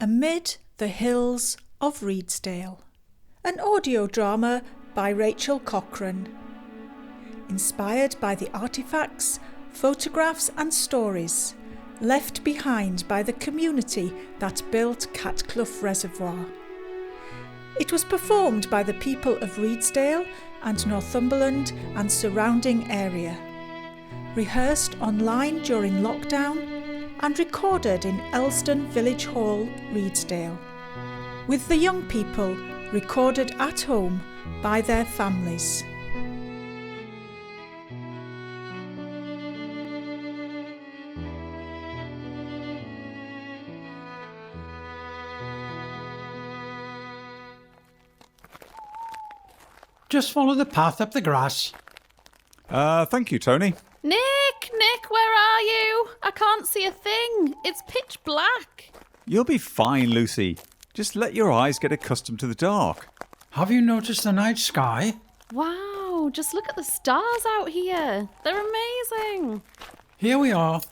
Amid the Hills of Redesdale, an audio drama by Rachel Cochrane. Inspired by the artefacts, photographs and stories left behind by the community that built Catcleugh Reservoir. It was performed by the people of Redesdale and Northumberland and surrounding area, rehearsed online during lockdown and recorded in Elston Village Hall, Redesdale, with the young people recorded at home by their families. Just follow the path up the grass. Thank you, Tony. Nick, where are you? I can't see a thing. It's pitch black. You'll be fine, Lucy. Just let your eyes get accustomed to the dark. Have you noticed the night sky? Wow, just look at the stars out here. They're amazing. Here we are.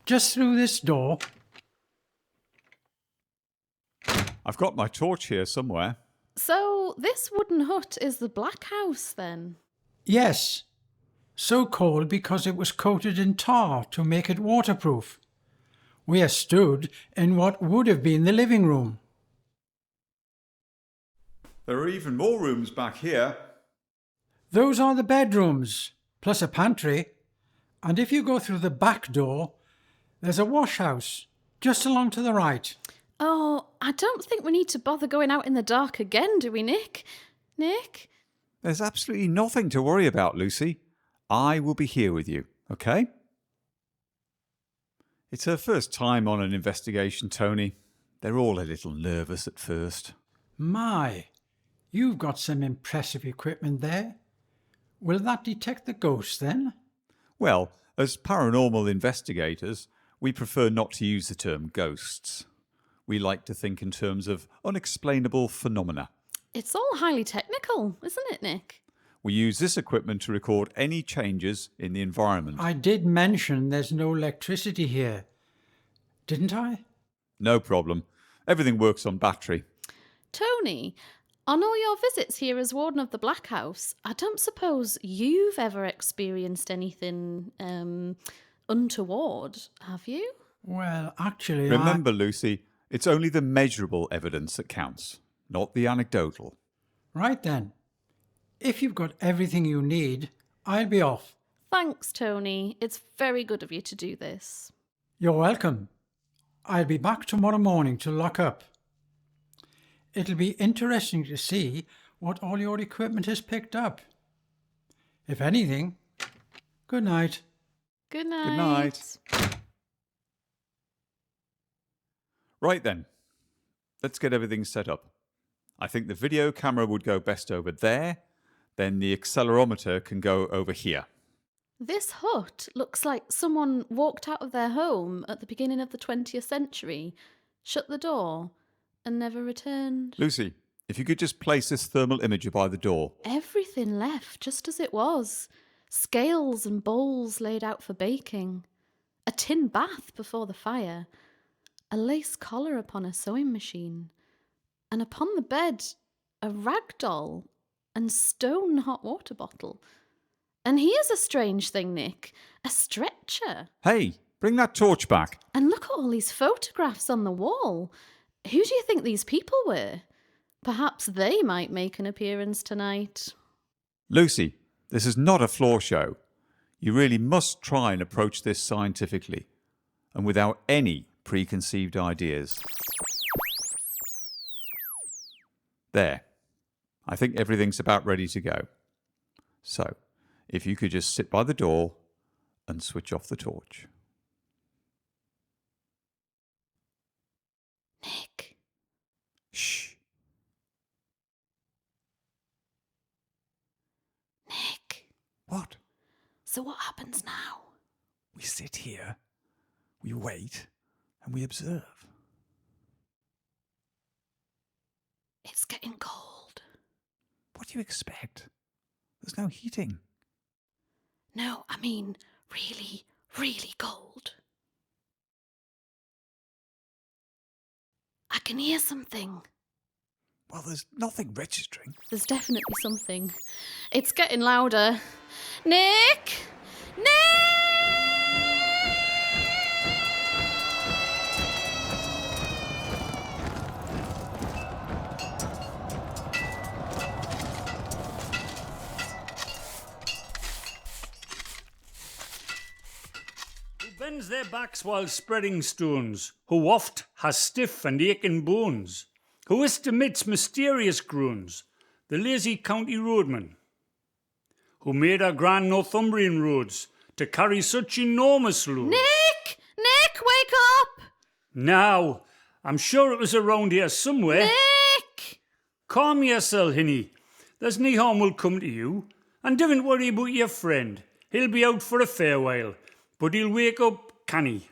Just through this door. I've got my torch here somewhere. So this wooden hut is the Black House then? Yes. So called because it was coated in tar to make it waterproof. We are stood in what would have been the living room. There are even more rooms back here. Those are the bedrooms, plus a pantry. And if you go through the back door, there's a wash house just along to the right. Oh, I don't think we need to bother going out in the dark again, do we, Nick? Nick? There's absolutely nothing to worry about, Lucy. I will be here with you, okay? It's her first time on an investigation, Tony. They're all a little nervous at first. My, you've got some impressive equipment there. Will that detect the ghosts then? Well, as paranormal investigators, we prefer not to use the term ghosts. We like to think in terms of unexplainable phenomena. It's all highly technical, isn't it, Nick? We use this equipment to record any changes in the environment. I did mention there's no electricity here, didn't I? No problem. Everything works on battery. Tony, on all your visits here as Warden of the Black House, I don't suppose you've ever experienced anything untoward, have you? Well, actually, Remember, Lucy, it's only the measurable evidence that counts, not the anecdotal. Right then. If you've got everything you need, I'll be off. Thanks, Tony. It's very good of you to do this. You're welcome. I'll be back tomorrow morning to lock up. It'll be interesting to see what all your equipment has picked up. If anything, good night. Good night. Good night. Right then, let's get everything set up. I think the video camera would go best over there, then the accelerometer can go over here. This hut looks like someone walked out of their home at the beginning of the 20th century, shut the door, and never returned. Lucy, if you could just place this thermal imager by the door. Everything left just as it was. Scales and bowls laid out for baking. A tin bath before the fire. A lace collar upon a sewing machine. And upon the bed, a rag doll and stone hot water bottle. And here's a strange thing, Nick. A stretcher. Hey, bring that torch back. And look at all these photographs on the wall. Who do you think these people were? Perhaps they might make an appearance tonight. Lucy, this is not a floor show. You really must try and approach this scientifically and without any preconceived ideas. There. I think everything's about ready to go. So, if you could just sit by the door and switch off the torch. Nick. Shh. Nick. What? So what happens now? We sit here, we wait, and we observe. It's getting cold. What do you expect? There's no heating. No, I mean really, really cold. I can hear something. Well, there's nothing registering. There's definitely something. It's getting louder. Nick! Bends their backs while spreading stones, who oft has stiff and aching bones, who estimates mysterious groans, the lazy county roadman, who made our grand Northumbrian roads to carry such enormous loads. Nick! Nick, wake up! Now, I'm sure it was around here somewhere. Nick! Calm yourself, Hinny. There's no harm will come to you. And don't worry about your friend. He'll be out for a fair while, but he'll wake up canny.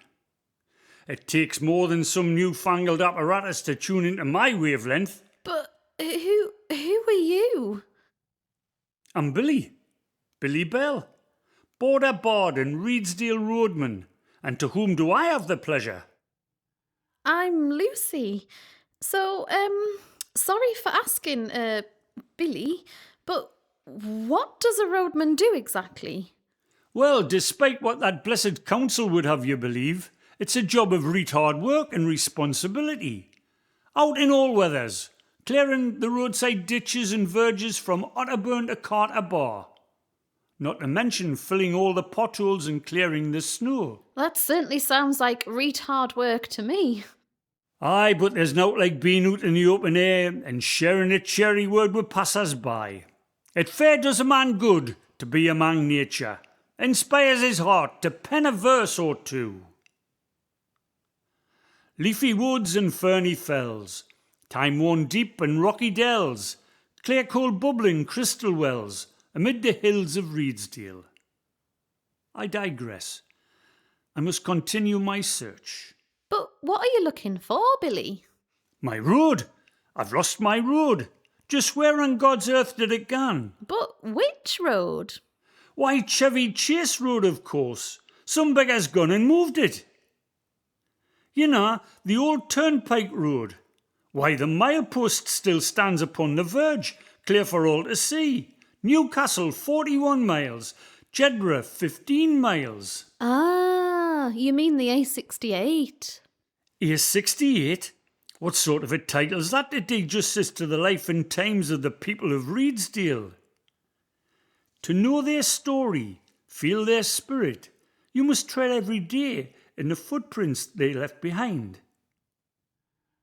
It takes more than some newfangled apparatus to tune into my wavelength. But who are you? I'm Billy Bell, border bard and Redesdale roadman. And to whom do I have the pleasure? I'm Lucy. So, sorry for asking, Billy, but what does a roadman do exactly? Well, despite what that blessed council would have you believe, it's a job of retard work and responsibility. Out in all weathers, clearing the roadside ditches and verges from Otterburn to Carter Bar. Not to mention filling all the potholes and clearing the snow. That certainly sounds like retard work to me. Aye, but there's naught like being out in the open air and sharing a cheery word with passers-by. It fair does a man good to be among nature. Inspires his heart to pen a verse or two. Leafy woods and ferny fells, time-worn deep and rocky dells, clear coal bubbling crystal wells amid the hills of Redesdale. I digress. I must continue my search. But what are you looking for, Billy? My road! I've lost my road. Just where on God's earth did it gan? But which road? Why, Chevy Chase Road, of course. Some beggar's gone and moved it. You know, the old turnpike road. Why, the milepost still stands upon the verge, clear for all to see. Newcastle, 41 miles. Jedburgh, 15 miles. Ah, you mean the A68. A68? What sort of a title's that to do justice to the life and times of the people of Redesdale? To know their story, feel their spirit, you must tread every day in the footprints they left behind.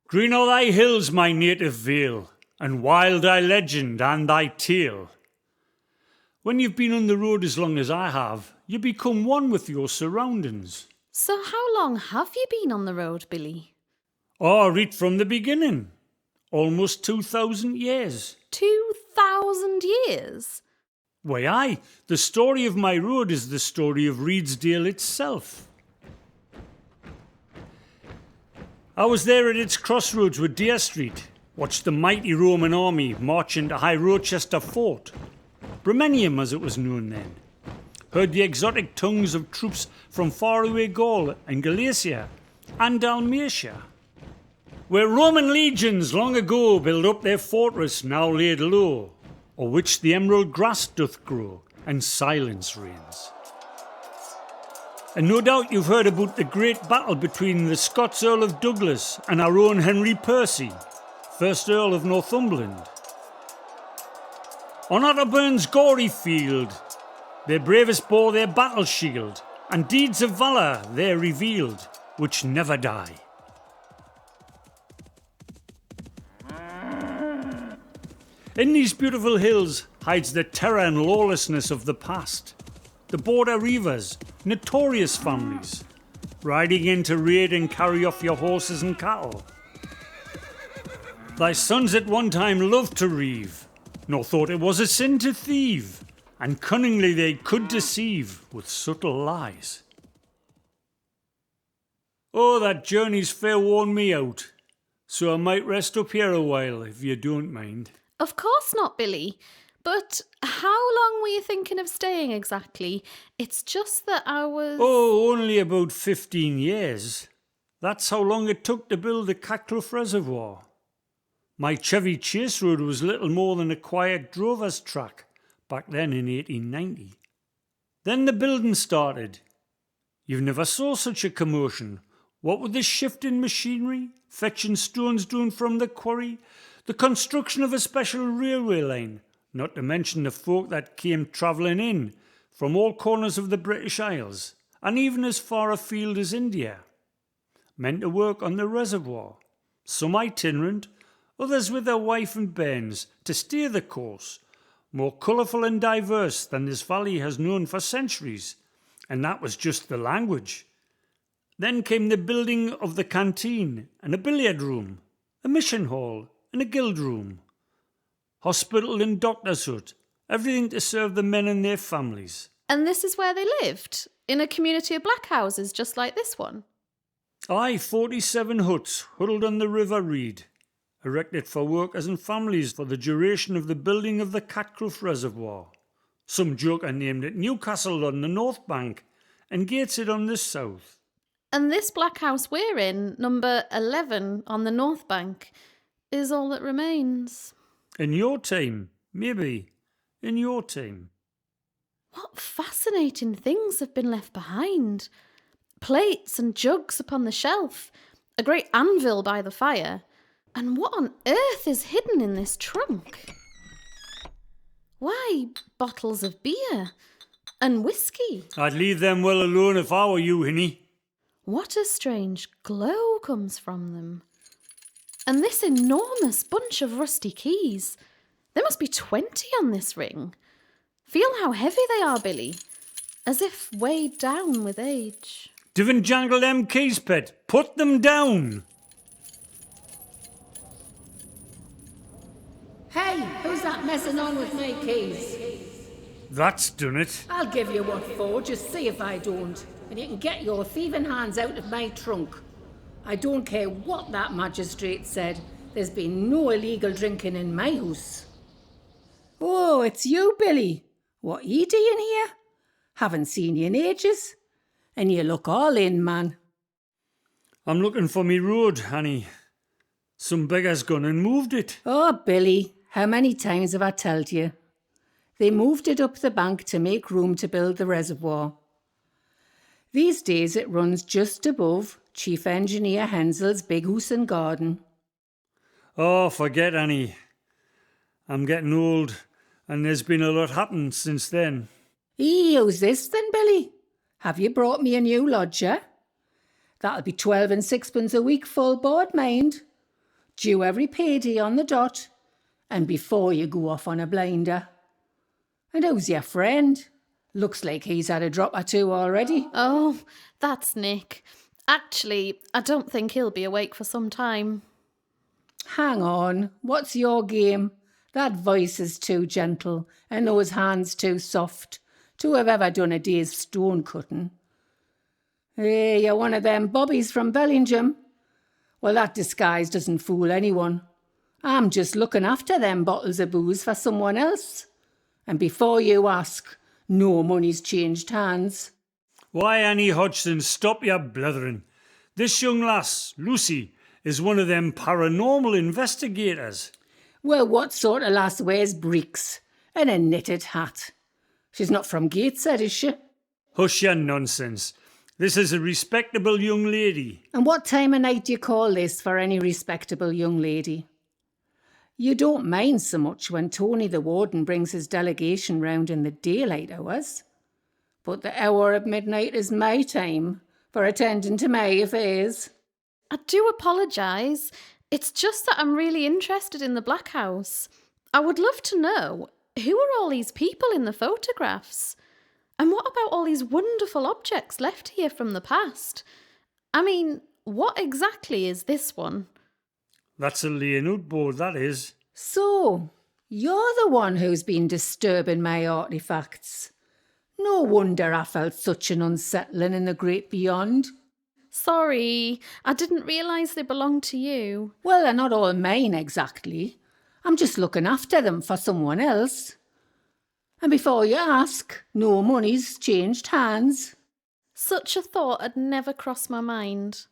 Green are thy hills, my native vale, and wild thy legend and thy tale. When you've been on the road as long as I have, you become one with your surroundings. So how long have you been on the road, Billy? Oh, right from the beginning. Almost 2,000 years. 2,000 years? Why, aye, the story of my road is the story of Redesdale itself. I was there at its crossroads with Deer Street, watched the mighty Roman army march into High Rochester Fort, Bremenium as it was known then, heard the exotic tongues of troops from faraway Gaul and Galatia and Dalmatia, where Roman legions long ago built up their fortress now laid low, o'er which the emerald grass doth grow, and silence reigns. And no doubt you've heard about the great battle between the Scots Earl of Douglas and our own Henry Percy, 1st Earl of Northumberland. On Otterburn's gory field, their bravest bore their battle shield, and deeds of valour there revealed, which never die. In these beautiful hills hides the terror and lawlessness of the past. The border reivers, notorious families, riding in to raid and carry off your horses and cattle. Thy sons at one time loved to reave, nor thought it was a sin to thieve, and cunningly they could deceive with subtle lies. Oh, that journey's fair worn me out, so I might rest up here a while, if you don't mind. Of course not, Billy. But how long were you thinking of staying exactly? It's just that I was... Oh, only about 15 years. That's how long it took to build the Catcleugh Reservoir. My Chevy Chase Road was little more than a quiet drover's track back then in 1890. Then the building started. You've never saw such a commotion. What with the shifting machinery, fetching stones down from the quarry, the construction of a special railway line, not to mention the folk that came travelling in from all corners of the British Isles, and even as far afield as India. Men to work on the reservoir, some itinerant, others with their wife and bairns to steer the course, more colourful and diverse than this valley has known for centuries, and that was just the language. Then came the building of the canteen and a billiard room, a mission hall and a guild room, hospital and doctor's hut, everything to serve the men and their families. And this is where they lived, in a community of black houses just like this one? Aye, 47 huts huddled on the River Rede, erected for workers and families for the duration of the building of the Catcleugh Reservoir. Some joker named it Newcastle on the north bank and Gateshead on the south. And this black house we're in, number 11 on the north bank, is all that remains. In your time, maybe. In your time. What fascinating things have been left behind. Plates and jugs upon the shelf, a great anvil by the fire. And what on earth is hidden in this trunk? Why, bottles of beer and whiskey. I'd leave them well alone if I were you, Hinny. What a strange glow comes from them. And this enormous bunch of rusty keys. There must be 20 on this ring. Feel how heavy they are, Billy, as if weighed down with age. Divin jangle them keys, pet. Put them down. Hey, who's that messing on with my keys? That's done it. I'll give you what for, just see if I don't. And you can get your thieving hands out of my trunk. I don't care what that magistrate said. There's been no illegal drinking in my house. Oh, it's you, Billy. What are you doing here? Haven't seen you in ages. And you look all in, man. I'm looking for me road, Annie. Some beggar's gone and moved it. Oh, Billy, how many times have I told you? They moved it up the bank to make room to build the reservoir. These days it runs just above Chief Engineer Hensel's big house and garden. Oh, forget Annie. I'm getting old, and there's been a lot happened since then. Who's this then, Billy? Have you brought me a new lodger? That'll be 12 and sixpence a week full board, mind. Due every payday on the dot, and before you go off on a blinder. And who's your friend? Looks like he's had a drop or two already. Oh, that's Nick. Actually, I don't think he'll be awake for some time. Hang on, what's your game? That voice is too gentle, and those hands too soft to have ever done a day's stone cutting. Hey, you're one of them bobbies from Bellingham. Well, that disguise doesn't fool anyone. I'm just looking after them bottles of booze for someone else. And before you ask, no money's changed hands. Why, Annie Hodgson, stop your blethering. This young lass, Lucy, is one of them paranormal investigators. Well, what sort of lass wears breeks and a knitted hat? She's not from Gateshead, is she? Hush your nonsense. This is a respectable young lady. And what time of night do you call this for any respectable young lady? You don't mind so much when Tony the warden brings his delegation round in the daylight hours. But the hour of midnight is my time for attending to my affairs. I do apologise. It's just that I'm really interested in the Black House. I would love to know, who are all these people in the photographs? And what about all these wonderful objects left here from the past? I mean, what exactly is this one? That's a Leonard board, that is. So, you're the one who's been disturbing my artefacts. No wonder I felt such an unsettling in the great beyond. Sorry, I didn't realise they belonged to you. Well, they're not all mine exactly. I'm just looking after them for someone else. And before you ask, no money's changed hands. Such a thought had never crossed my mind.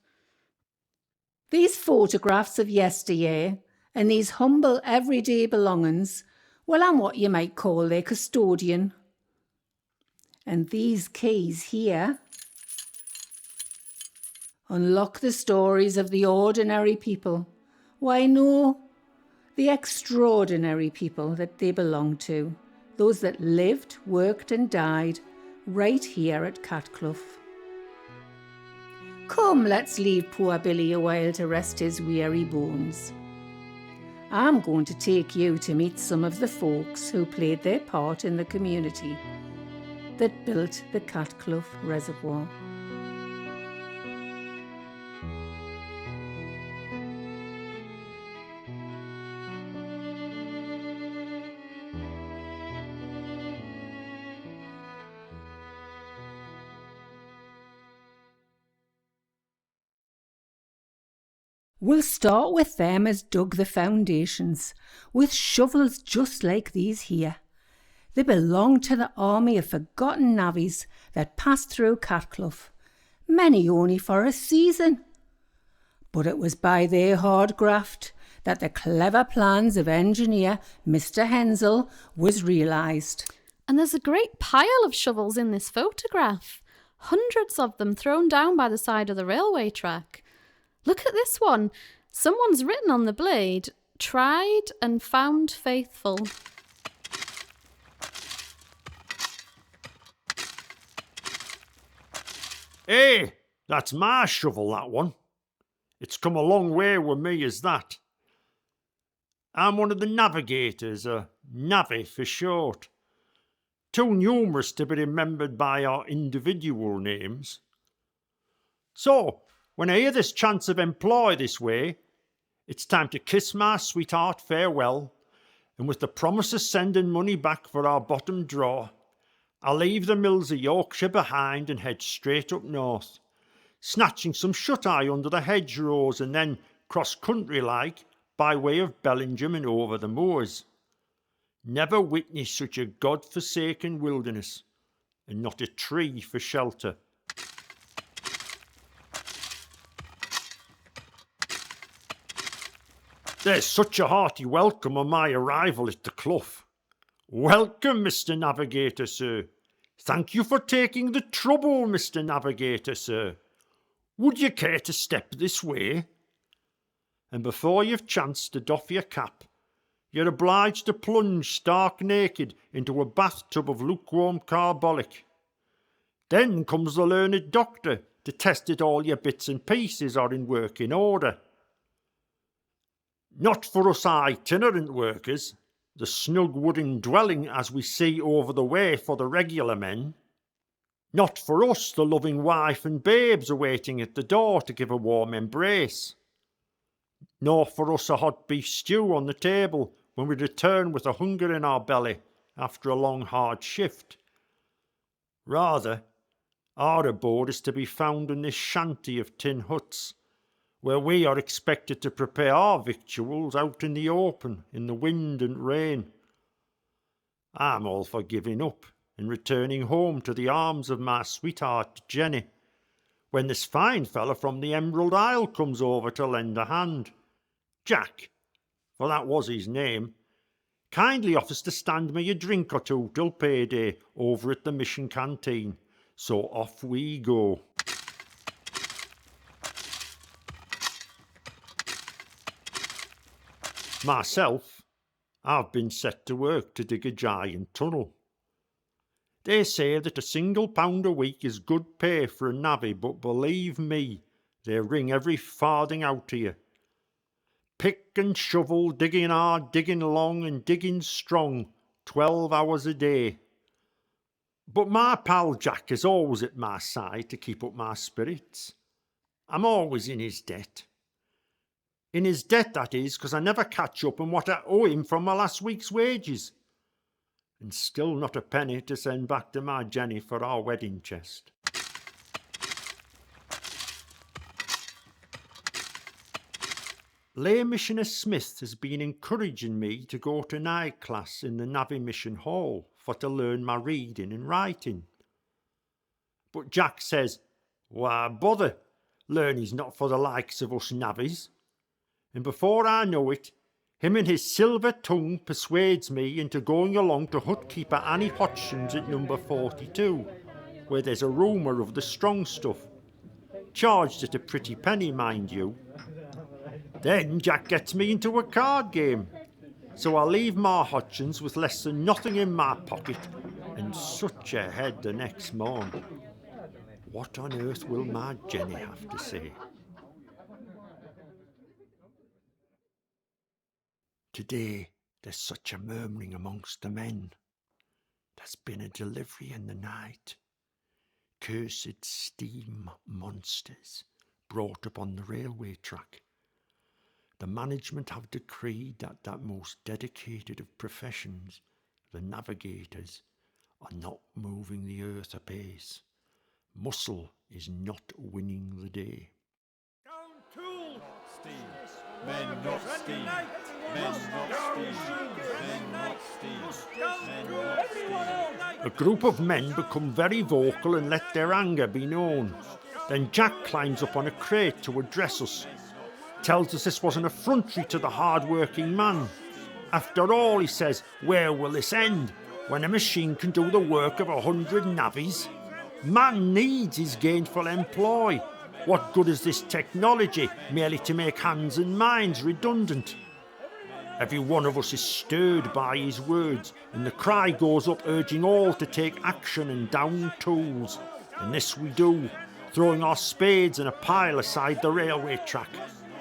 These photographs of yesteryear and these humble everyday belongings, well, I'm what you might call their custodian. And these keys here unlock the stories of the ordinary people. Why, no, the extraordinary people that they belong to, those that lived, worked and died right here at Catcleugh. Come, let's leave poor Billy a while to rest his weary bones. I'm going to take you to meet some of the folks who played their part in the community that built the Catcleugh Reservoir. We'll start with them as dug the foundations, with shovels just like these here. They belong to the army of forgotten navvies that passed through Catcleugh, many only for a season. But it was by their hard graft that the clever plans of engineer Mr. Hensel was realised. And there's a great pile of shovels in this photograph, hundreds of them thrown down by the side of the railway track. Look at this one. Someone's written on the blade, "Tried and found faithful." Hey, that's my shovel, that one. It's come a long way with me as that. I'm one of the navigators, a navvy for short. Too numerous to be remembered by our individual names. So, when I hear this chance of employ this way, it's time to kiss my sweetheart farewell, and with the promise of sending money back for our bottom drawer, I'll leave the mills of Yorkshire behind and head straight up north, snatching some shut-eye under the hedgerows and then cross-country like by way of Bellingham and over the moors. Never witnessed such a God-forsaken wilderness, and not a tree for shelter. There's such a hearty welcome on my arrival at the clough. Welcome, Mr. Navigator, sir. Thank you for taking the trouble, Mr. Navigator, sir. Would you care to step this way? And before you've chanced to doff your cap, you're obliged to plunge stark naked into a bathtub of lukewarm carbolic. Then comes the learned doctor to test that all your bits and pieces are in working order. Not for us itinerant workers, the snug wooden dwelling as we see over the way for the regular men. Not for us, the loving wife and babes awaiting at the door to give a warm embrace. Nor for us a hot beef stew on the table when we return with a hunger in our belly after a long hard shift. Rather, our abode is to be found in this shanty of tin huts, where we are expected to prepare our victuals out in the open, in the wind and rain. I'm all for giving up and returning home to the arms of my sweetheart Jenny, when this fine fella from the Emerald Isle comes over to lend a hand. Jack, for that was his name, kindly offers to stand me a drink or two till payday over at the mission canteen. So off we go. Myself, I've been set to work to dig a giant tunnel. They say that £1 a week is good pay for a navvy, but believe me, they wring every farthing out of you. Pick and shovel, digging hard, digging long and digging strong, 12 hours a day. But my pal Jack is always at my side to keep up my spirits. I'm always in his debt. In his debt, that is, because I never catch up on what I owe him from my last week's wages. And still not a penny to send back to my Jenny for our wedding chest. Lay Missioner Smith has been encouraging me to go to night class in the Navvy Mission Hall for to learn my reading and writing. But Jack says, why bother? Learning's not for the likes of us navvies. And before I know it, him and his silver tongue persuades me into going along to hutkeeper Annie Hodgson's at number 42, where there's a rumour of the strong stuff. Charged at a pretty penny, mind you. Then Jack gets me into a card game. So I leave Ma Hodgson's with less than nothing in my pocket and such a head the next morn. What on earth will my Jenny have to say? Today there's such a murmuring amongst the men. There's been a delivery in the night. Cursed steam monsters brought up on the railway track. The management have decreed that most dedicated of professions, the navigators, are not moving the earth apace. Muscle is not winning the day. Down tools! Steam. Men not steam. Men not steam. Men not steam. Men not steam. A group of men become very vocal and let their anger be known. Then Jack climbs up on a crate to address us. Tells us this was an effrontery to the hard-working man. After all, he says, where will this end when a machine can do the work of 100 navvies? Man needs his gainful employ. What good is this technology merely to make hands and minds redundant? Every one of us is stirred by his words, and the cry goes up urging all to take action and down tools. And this we do, throwing our spades in a pile aside the railway track.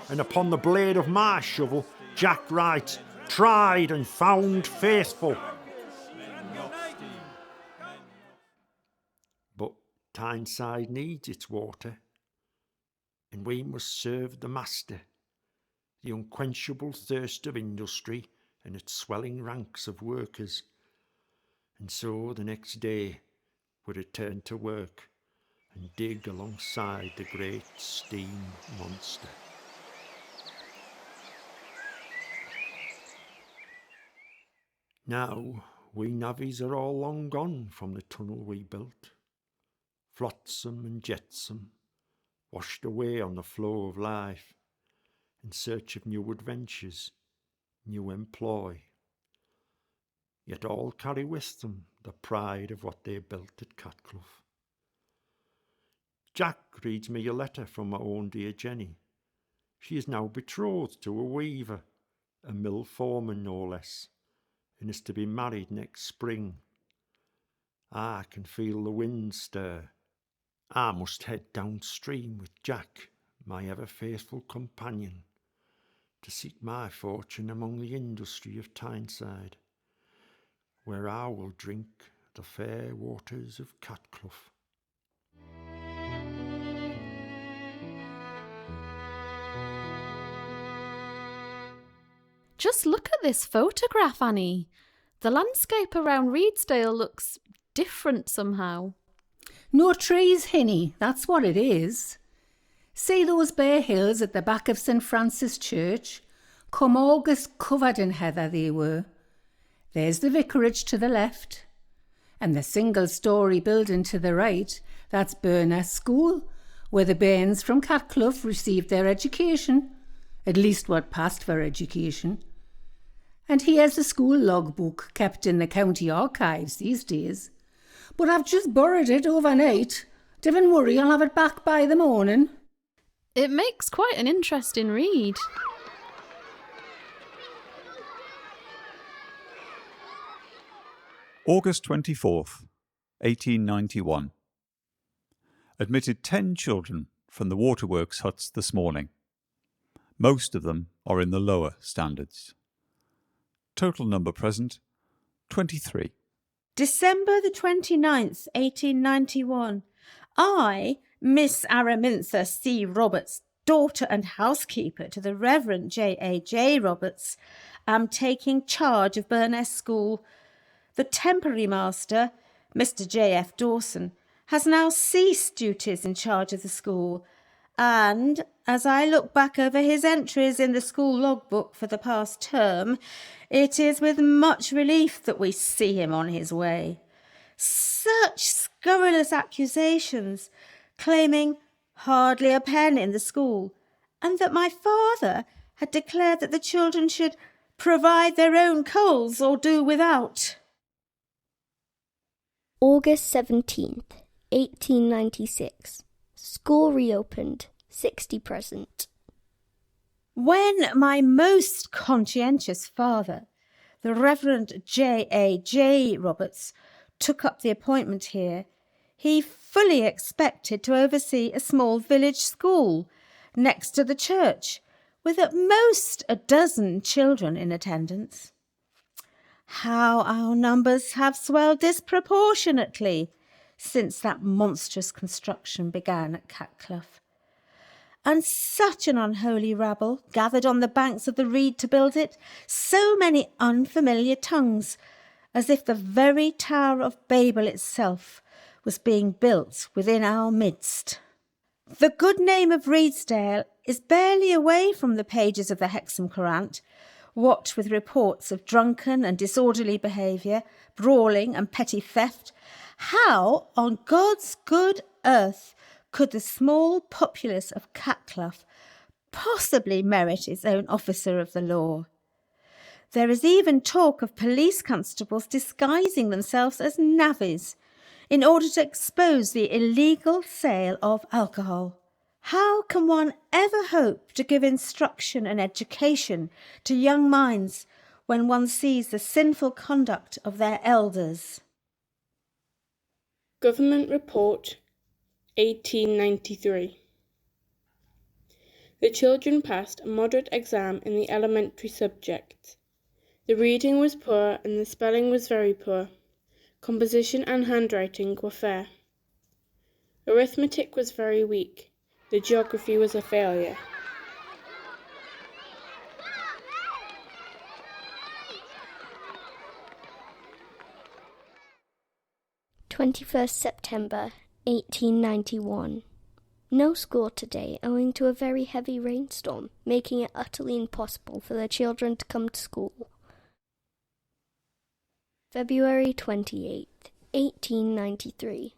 And upon the blade of my shovel, Jack writes, tried and found faithful. But Tyneside needs its water, and we must serve the master, the unquenchable thirst of industry and its swelling ranks of workers. And so the next day we return to work and dig alongside the great steam monster. Now, we navvies are all long gone from the tunnel we built, flotsam and jetsam, washed away on the flow of life, in search of new adventures, new employ. Yet all carry with them the pride of what they built at Catcleugh. Jack reads me a letter from my own dear Jenny. She is now betrothed to a weaver, a mill foreman no less, and is to be married next spring. I can feel the wind stir. I must head downstream with Jack, my ever-faithful companion, to seek my fortune among the industry of Tyneside, where I will drink the fair waters of Catcleugh. Just look at this photograph, Annie. The landscape around Redesdale looks different somehow. No trees, Hinny, that's what it is. See those bare hills at the back of St Francis Church? Come August, covered in heather they were. There's the vicarage to the left. And the single-storey building to the right, that's Burness School, where the bairns from Catcleugh received their education, at least what passed for education. And here's the school logbook kept in the county archives these days. But I've just borrowed it overnight. Don't worry, I'll have it back by the morning. It makes quite an interesting read. August 24th, 1891. Admitted 10 children from the waterworks huts this morning. Most of them are in the lower standards. Total number present, 23. December the 29th, 1891. I, Miss Aramintha C. Roberts, daughter and housekeeper to the Reverend J.A.J. Roberts, am taking charge of Burness School. The temporary master, Mr. J.F. Dawson, has now ceased duties in charge of the school, and as I look back over his entries in the school logbook for the past term, it is with much relief that we see him on his way. Such scurrilous accusations, claiming hardly a pen in the school, and that my father had declared that the children should provide their own coals or do without. August 17th, 1896. School reopened. 60 present. When my most conscientious father, the Reverend J.A.J. Roberts, took up the appointment here, he fully expected to oversee a small village school next to the church, with at most a dozen children in attendance. How our numbers have swelled disproportionately since that monstrous construction began at Catcleugh. And such an unholy rabble gathered on the banks of the Rede to build it, so many unfamiliar tongues, as if the very Tower of Babel itself was being built within our midst. The good name of Redesdale is barely away from the pages of the Hexham Courant, what with reports of drunken and disorderly behaviour, brawling and petty theft. How on God's good earth could the small populace of Catcleugh possibly merit its own officer of the law? There is even talk of police constables disguising themselves as navvies in order to expose the illegal sale of alcohol. How can one ever hope to give instruction and education to young minds when one sees the sinful conduct of their elders? Government Report 1893. The children passed a moderate exam in the elementary subjects. The reading was poor and the spelling was very poor. Composition and handwriting were fair. Arithmetic was very weak. The geography was a failure. September 1891. No school today owing to a very heavy rainstorm, making it utterly impossible for the children to come to school. February 28th, 1893.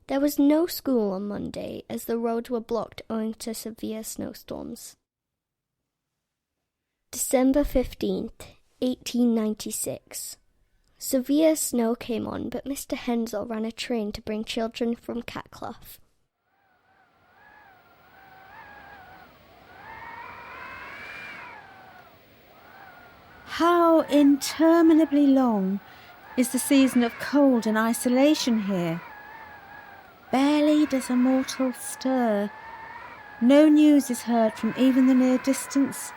There was no school on Monday as the roads were blocked owing to severe snowstorms. December 15th, 1896. Severe snow came on, but Mr. Hensel ran a train to bring children from Catcleugh. How interminably long is the season of cold and isolation here. Barely does a mortal stir. No news is heard from even the near distance,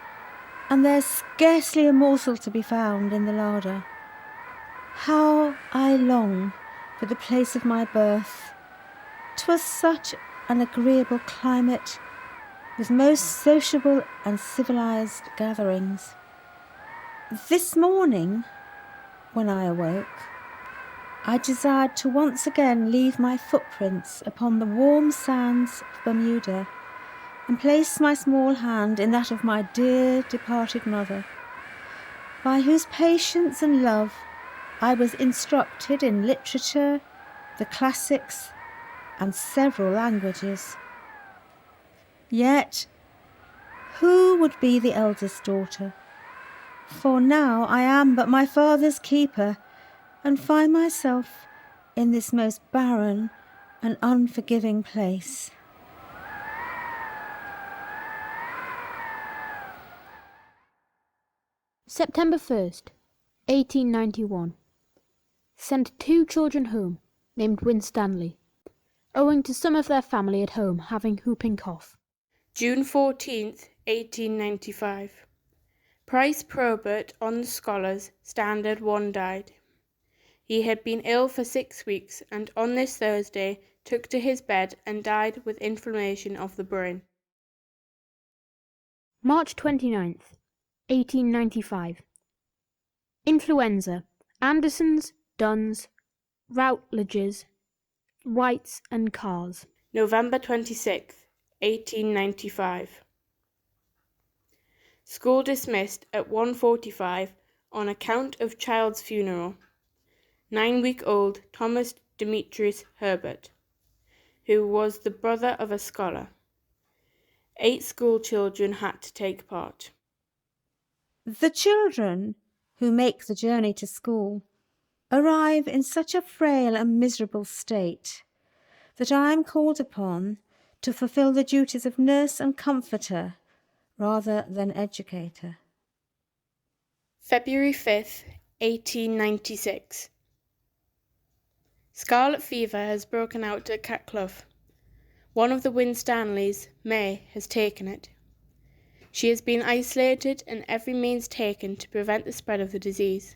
and there's scarcely a morsel to be found in the larder. How I long for the place of my birth. 'Twas such an agreeable climate, with most sociable and civilised gatherings. This morning, when I awoke, I desired to once again leave my footprints upon the warm sands of Bermuda and place my small hand in that of my dear departed mother, by whose patience and love I was instructed in literature, the classics, and several languages. Yet, who would be the eldest daughter? For now I am but my father's keeper, and find myself in this most barren and unforgiving place. September 1st, 1891. Sent 2 children home, named Winstanley, owing to some of their family at home having whooping cough. June 14th, 1895. Price Probert on the Scholars, Standard 1 died. He had been ill for 6 weeks and on this Thursday took to his bed and died with inflammation of the brain. March 29th, 1895. Influenza, Andersons, Duns, Routledges, Whites and Carrs. November 26th, 1895. School dismissed at 1:45 on account of child's funeral. 9-week-old Thomas Demetrius Herbert, who was the brother of a scholar. 8 school children had to take part. The children who make the journey to school arrive in such a frail and miserable state that I am called upon to fulfil the duties of nurse and comforter rather than educator. February 5th, 1896. Scarlet fever has broken out at Catcleugh. One of the Winstanleys, May, has taken it. She has been isolated and every means taken to prevent the spread of the disease.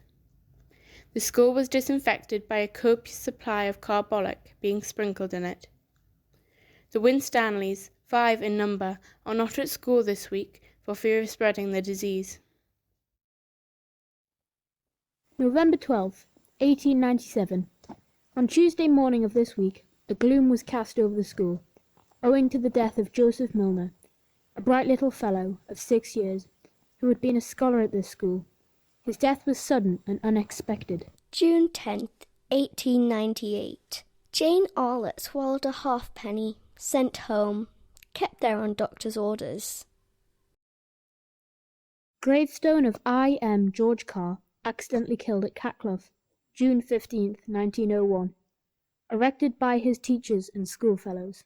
The school was disinfected by a copious supply of carbolic being sprinkled in it. The Winstanleys, 5 in number, are not at school this week for fear of spreading the disease. November 12th, 1897. On Tuesday morning of this week, a gloom was cast over the school, owing to the death of Joseph Milner, a bright little fellow of 6 years, who had been a scholar at this school. His death was sudden and unexpected. June 10th, 1898. Jane Arlett swallowed a halfpenny, sent home, kept there on doctor's orders. Gravestone of I.M. George Carr, accidentally killed at Catcleugh, June 15th, 1901. Erected by his teachers and schoolfellows.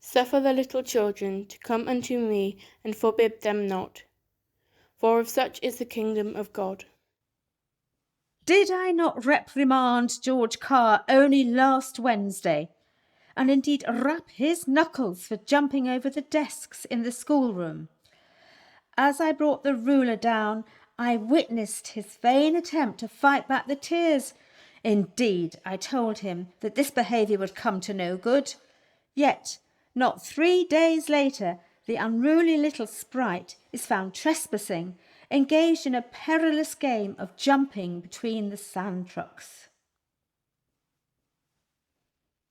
Suffer the little children to come unto me, and forbid them not. For of such is the kingdom of God. Did I not reprimand George Carr only last Wednesday, and indeed rap his knuckles for jumping over the desks in the schoolroom? As I brought the ruler down, I witnessed his vain attempt to fight back the tears. Indeed, I told him that this behaviour would come to no good. Yet, not 3 days later, the unruly little sprite is found trespassing, engaged in a perilous game of jumping between the sand trucks.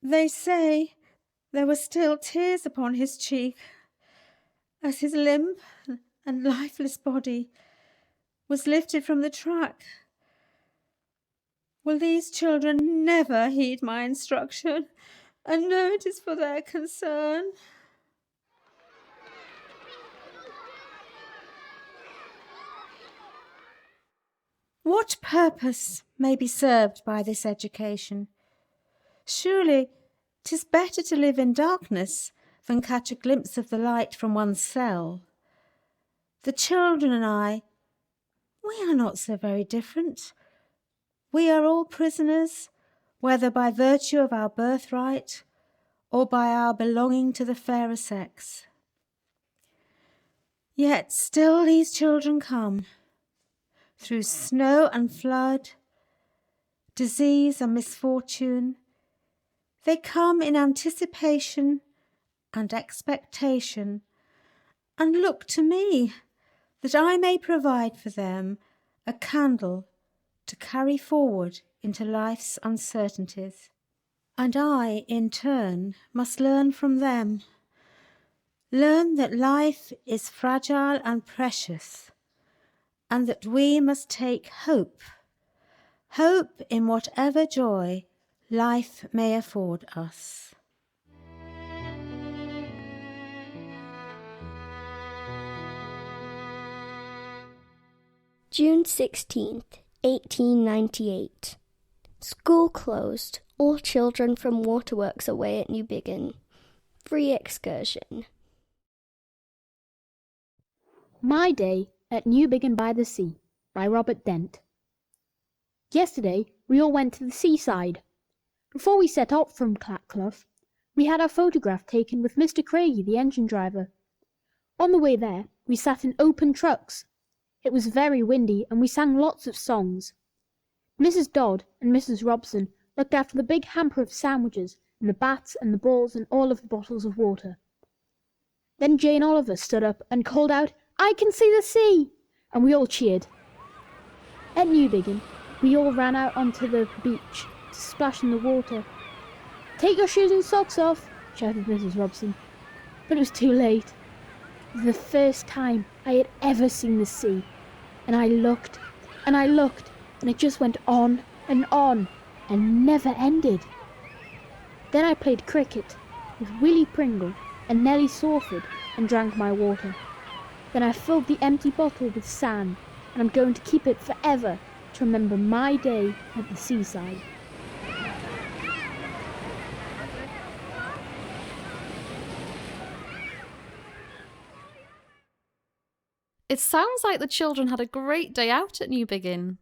They say there were still tears upon his cheek, as his limp and lifeless body was lifted from the track. Will these children never heed my instruction, and know it is for their concern? What purpose may be served by this education? Surely 'tis better to live in darkness than catch a glimpse of the light from one's cell. The children and I, we are not so very different. We are all prisoners, whether by virtue of our birthright or by our belonging to the fairer sex. Yet still these children come, through snow and flood, disease and misfortune. They come in anticipation and expectation, and look to me that I may provide for them a candle to carry forward into life's uncertainties. And I, in turn, must learn from them. Learn that life is fragile and precious, and that we must take hope in whatever joy life may afford us. June 16th, 1898. School closed. All children from Waterworks away at Newbiggin. Free excursion. My Day at Newbiggin by the Sea by Robert Dent. Yesterday we all went to the seaside. Before we set off from Catcleugh, we had our photograph taken with Mr. Craigie, the engine driver. On the way there, we sat in open trucks. It was very windy and we sang lots of songs. Mrs. Dodd and Mrs. Robson looked after the big hamper of sandwiches and the bats and the balls and all of the bottles of water. Then Jane Oliver stood up and called out, "I can see the sea!" and we all cheered. At Newbiggin, we all ran out onto the beach to splash in the water. "Take your shoes and socks off," shouted Mrs. Robson. But it was too late. It was the first time I had ever seen the sea, and I looked, and it just went on and never ended. Then I played cricket with Willie Pringle and Nellie Sawford and drank my water. Then I filled the empty bottle with sand, and I'm going to keep it forever to remember my day at the seaside. It sounds like the children had a great day out at Newbiggin.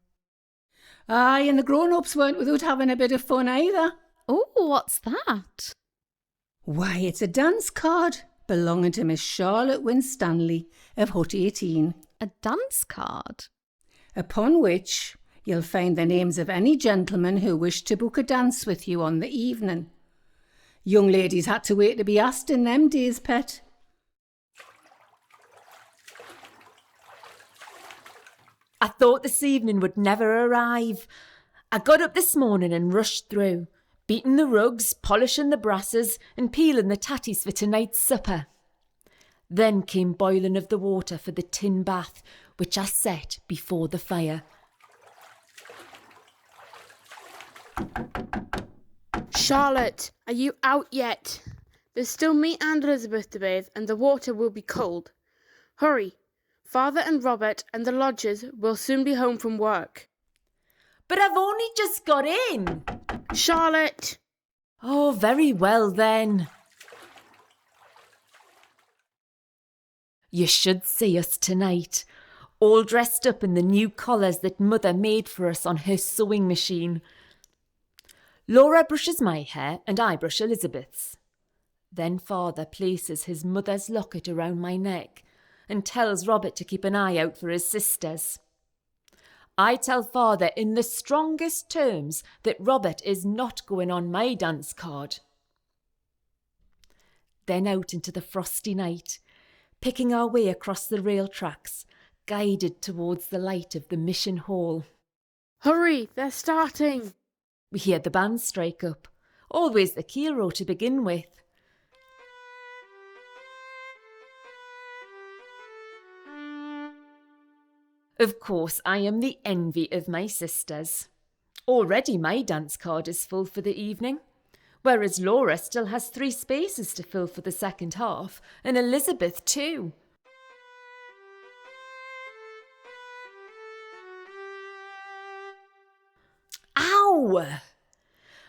Aye, and the grown-ups weren't without having a bit of fun either. Oh, what's that? Why, it's a dance card belonging to Miss Charlotte Winstanley of Hut 18. A dance card? Upon which you'll find the names of any gentlemen who wish to book a dance with you on the evening. Young ladies had to wait to be asked in them days, pet. I thought this evening would never arrive. I got up this morning and rushed through, beating the rugs, polishing the brasses and peeling the tatties for tonight's supper. Then came boiling of the water for the tin bath, which I set before the fire. Charlotte, are you out yet? There's still me and Elizabeth to bathe, and the water will be cold. Hurry. Father and Robert and the lodgers will soon be home from work. But I've only just got in. Charlotte! Oh, very well then. You should see us tonight, all dressed up in the new collars that Mother made for us on her sewing machine. Laura brushes my hair and I brush Elizabeth's. Then Father places his mother's locket around my neck and tells Robert to keep an eye out for his sisters. I tell Father in the strongest terms that Robert is not going on my dance card. Then out into the frosty night, picking our way across the rail tracks, guided towards the light of the mission hall. Hurry, they're starting. We hear the band strike up, always the keel row to begin with. Of course, I am the envy of my sisters. Already my dance card is full for the evening, whereas Laura still has 3 spaces to fill for the second half, and Elizabeth too. Ow!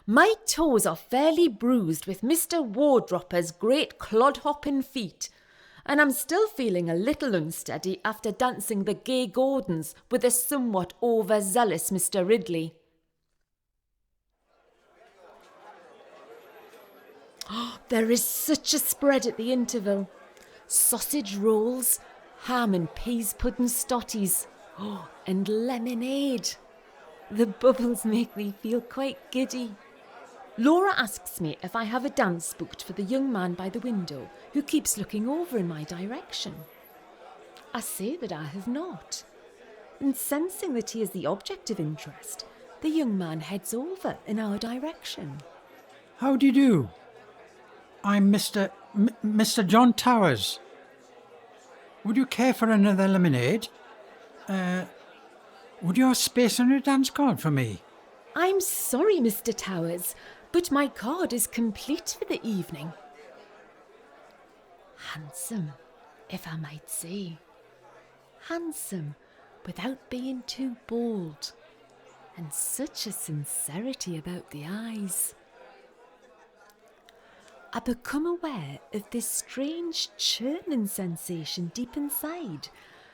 My toes are fairly bruised with Mr. Wardropper's great clod-hopping feet, and I'm still feeling a little unsteady after dancing the Gay Gordons with the somewhat overzealous Mr. Ridley. There is such a spread at the interval. Sausage rolls, ham and peas pudding stotties, and lemonade. The bubbles make me feel quite giddy. Laura asks me if I have a dance booked for the young man by the window who keeps looking over in my direction. I say that I have not, and sensing that he is the object of interest, the young man heads over in our direction. How do you do? I'm Mr. John Towers. Would you care for another lemonade? Would you have space on your dance card for me? I'm sorry, Mr. Towers, but my card is complete for the evening. Handsome, if I might say. Handsome, without being too bold. And such a sincerity about the eyes. I become aware of this strange churning sensation deep inside,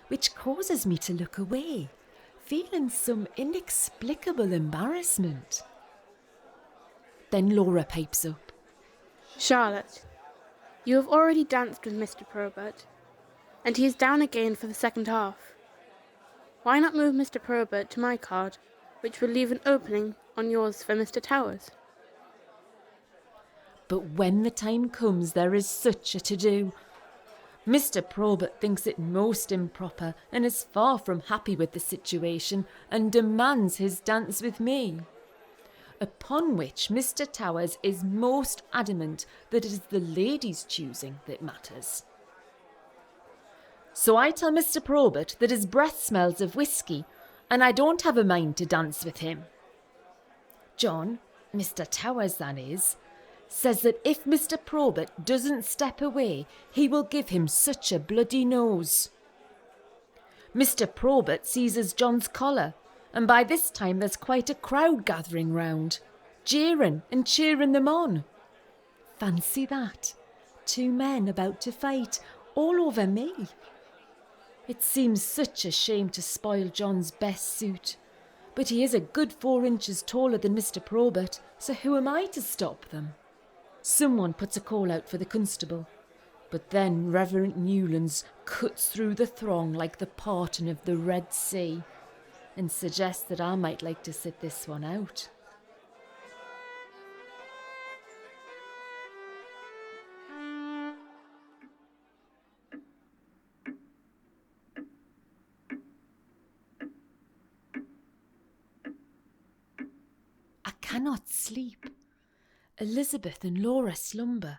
which causes me to look away, feeling some inexplicable embarrassment. Then Laura pipes up. Charlotte, you have already danced with Mr. Probert, and he is down again for the second half. Why not move Mr. Probert to my card, which will leave an opening on yours for Mr. Towers? But when the time comes, there is such a to-do. Mr. Probert thinks it most improper and is far from happy with the situation and demands his dance with me. Upon which Mr. Towers is most adamant that it is the lady's choosing that matters. So I tell Mr. Probert that his breath smells of whisky and I don't have a mind to dance with him. John, Mr. Towers that is, says that if Mr. Probert doesn't step away, he will give him such a bloody nose. Mr. Probert seizes John's collar, and by this time there's quite a crowd gathering round, jeering and cheering them on. Fancy that, 2 men about to fight, all over me. It seems such a shame to spoil John's best suit, but he is a good 4 inches taller than Mr. Probert, so who am I to stop them? Someone puts a call out for the constable, but then Reverend Newlands cuts through the throng like the parting of the Red Sea and suggests that I might like to sit this one out. I cannot sleep. Elizabeth and Laura slumber,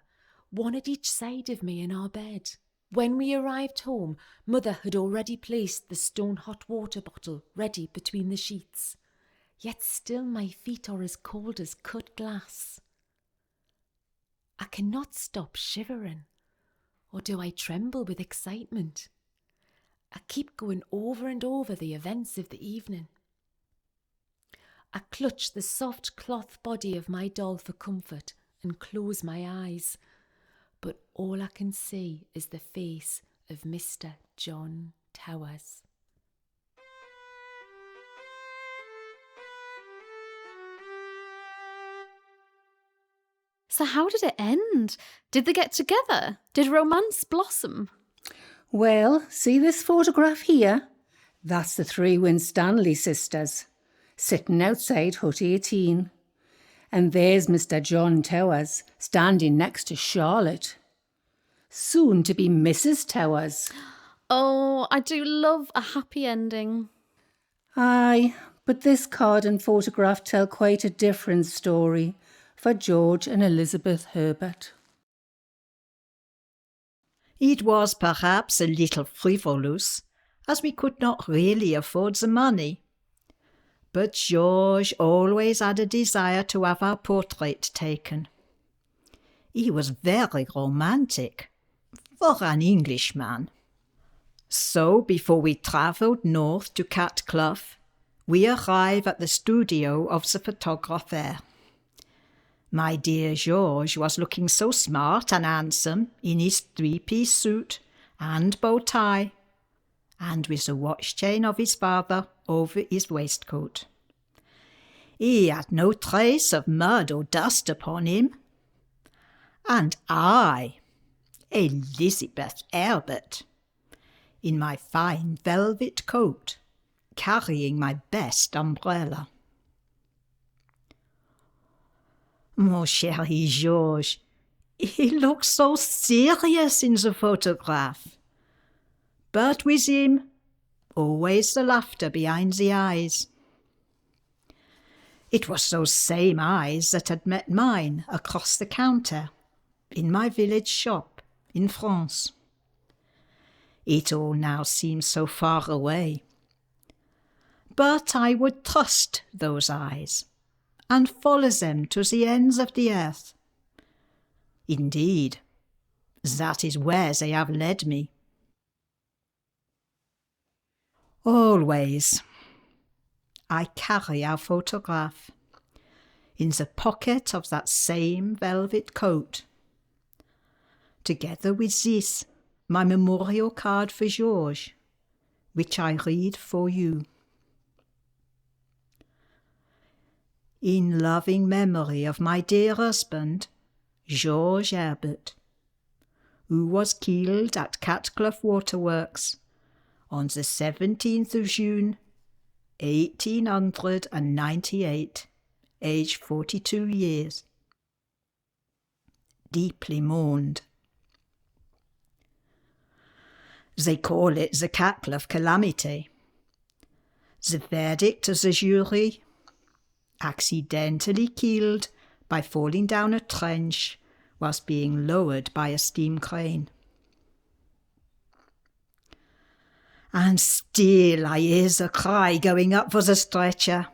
one at each side of me in our bed. When we arrived home, Mother had already placed the stone hot water bottle ready between the sheets, yet still my feet are as cold as cut glass. I cannot stop shivering, or do I tremble with excitement? I keep going over and over the events of the evening. I clutch the soft cloth body of my doll for comfort and close my eyes, but all I can see is the face of Mr. John Towers. So how did it end? Did they get together? Did romance blossom? Well, see this photograph here? That's the 3 Winstanley sisters, sitting outside Hut 18. And there's Mr. John Towers, standing next to Charlotte. Soon to be Mrs. Towers. Oh, I do love a happy ending. Aye, but this card and photograph tell quite a different story for George and Elizabeth Herbert. It was perhaps a little frivolous, as we could not really afford the money. But George always had a desire to have our portrait taken. He was very romantic, for an Englishman. So before we travelled north to Catcleugh, we arrived at the studio of the photographer. My dear George was looking so smart and handsome in his 3-piece suit and bow tie, and with the watch chain of his father over his waistcoat. He had no trace of mud or dust upon him. And I, Elizabeth Herbert, in my fine velvet coat, carrying my best umbrella. Mon chéri Georges, he looked so serious in the photograph. But with him, always the laughter behind the eyes. It was those same eyes that had met mine across the counter in my village shop in France. It all now seems so far away. But I would trust those eyes and follow them to the ends of the earth. Indeed, that is where they have led me. Always, I carry our photograph in the pocket of that same velvet coat, together with this, my memorial card for Georges, which I read for you. In loving memory of my dear husband, George Herbert, who was killed at Catcleugh Waterworks on the 17th of June, 1898, aged 42 years. Deeply mourned. They call it the Catcleugh calamity. The verdict of the jury: accidentally killed by falling down a trench whilst being lowered by a steam crane. And still I hear the cry going up for the stretcher.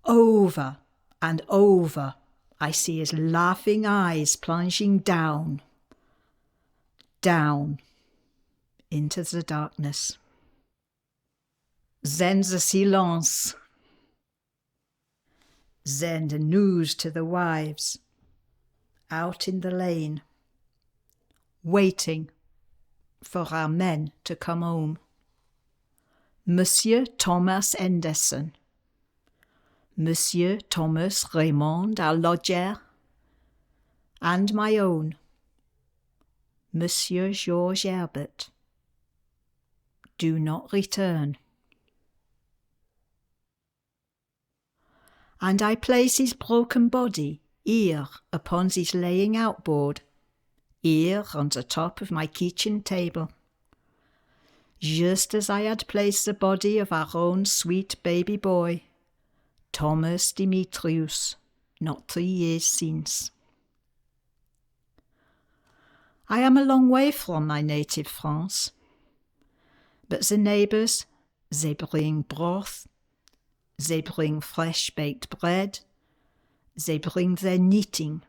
Over and over I see his laughing eyes plunging down, down into the darkness. Then the silence. Then the news to the wives, out in the lane, waiting for our men to come home. Monsieur Thomas Henderson, Monsieur Thomas Raymond, our lodger, and my own, Monsieur George Herbert, do not return. And I place his broken body here upon this laying out board, here on the top of my kitchen table, just as I had placed the body of our own sweet baby boy, Thomas Demetrius, not 3 years since. I am a long way from my native France, but the neighbours, they bring broth, they bring fresh baked bread, they bring their knitting,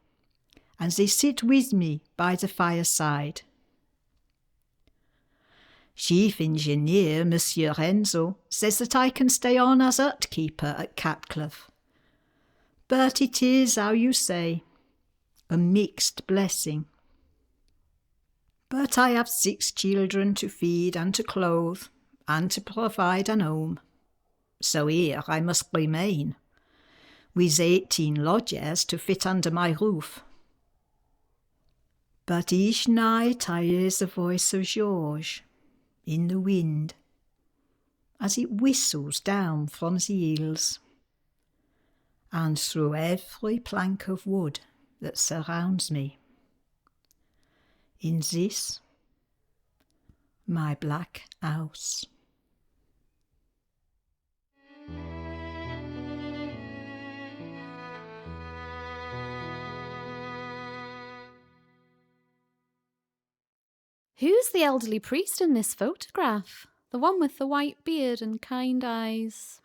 and they sit with me by the fireside. Chief engineer, Monsieur Renzo, says that I can stay on as hut keeper at Catcleugh. But it is, how you say, a mixed blessing. But I have 6 children to feed and to clothe, and to provide an home. So here I must remain, with 18 lodgers to fit under my roof. But each night I hear the voice of George in the wind, as it whistles down from the hills, and through every plank of wood that surrounds me. In this, my black house. Who's the elderly priest in this photograph? The one with the white beard and kind eyes.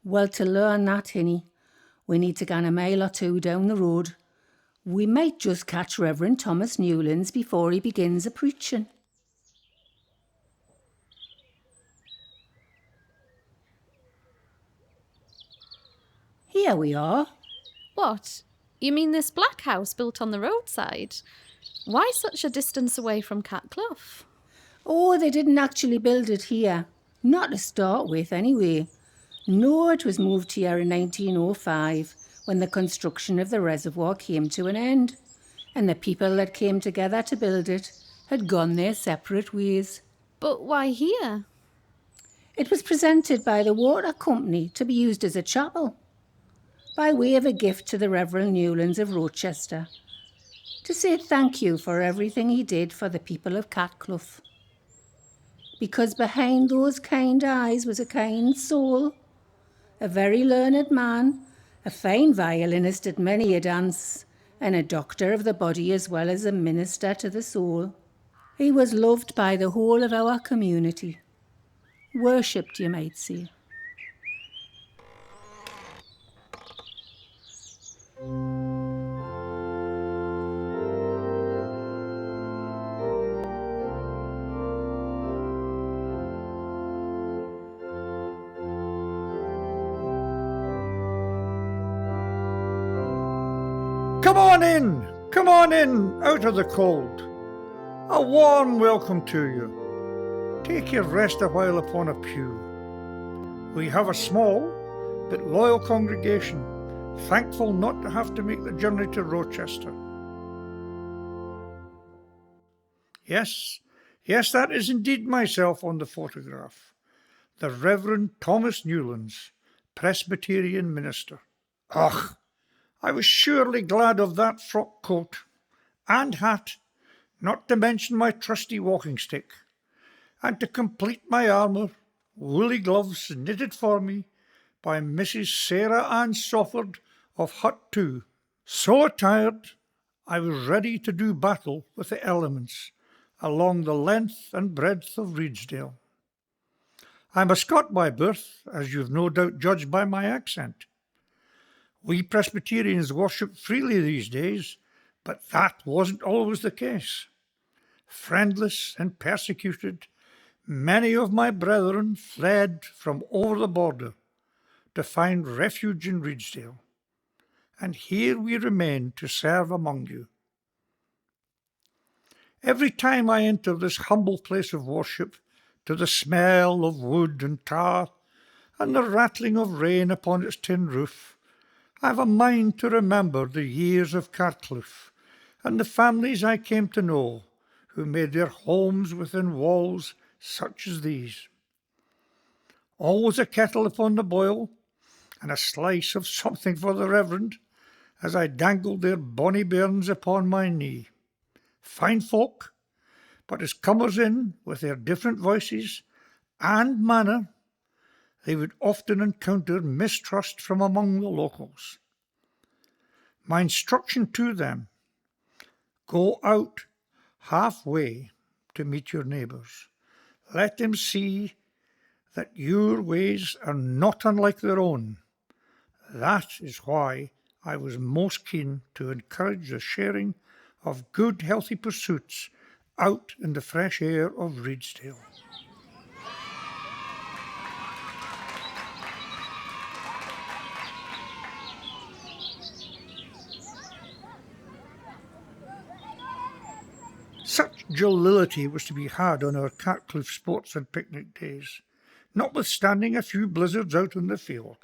Well, to learn that, Hinny, we need to go a mile or 2 down the road. We might just catch Reverend Thomas Newlands before he begins a preaching. Here we are. What? You mean this black house built on the roadside? Why such a distance away from Catcleugh? Oh, they didn't actually build it here. Not to start with, anyway. No, it was moved here in 1905, when the construction of the reservoir came to an end, and the people that came together to build it had gone their separate ways. But why here? It was presented by the water company to be used as a chapel, by way of a gift to the Reverend Newlands of Rochester, to say thank you for everything he did for the people of Catcleugh. Because behind those kind eyes was a kind soul, a very learned man, a fine violinist at many a dance, and a doctor of the body as well as a minister to the soul. He was loved by the whole of our community, worshipped, you might say. Come on in, out of the cold. A warm welcome to you. Take your rest a while upon a pew. We have a small but loyal congregation, thankful not to have to make the journey to Rochester. Yes, that is indeed myself on the photograph. The Reverend Thomas Newlands, Presbyterian minister. Ugh! I was surely glad of that frock coat and hat, not to mention my trusty walking stick, and to complete my armour, woolly gloves knitted for me by Mrs. Sarah Ann Sofford of Hut 2. So attired, I was ready to do battle with the elements along the length and breadth of Redesdale. I'm a Scot by birth, as you've no doubt judged by my accent. We Presbyterians worship freely these days, but that wasn't always the case. Friendless and persecuted, many of my brethren fled from over the border to find refuge in Redesdale, and here we remain to serve among you. Every time I enter this humble place of worship, to the smell of wood and tar, and the rattling of rain upon its tin roof, I've a mind to remember the years of Catcleugh, and the families I came to know, who made their homes within walls such as these. Always a kettle upon the boil, and a slice of something for the Reverend, as I dangled their bonny bairns upon my knee. Fine folk, but as comers in with their different voices and manner, they would often encounter mistrust from among the locals. My instruction to them: go out halfway to meet your neighbours. Let them see that your ways are not unlike their own. That is why I was most keen to encourage the sharing of good, healthy pursuits out in the fresh air of Redesdale. Such jollity was to be had on our Catcleugh sports and picnic days, notwithstanding a few blizzards out in the field.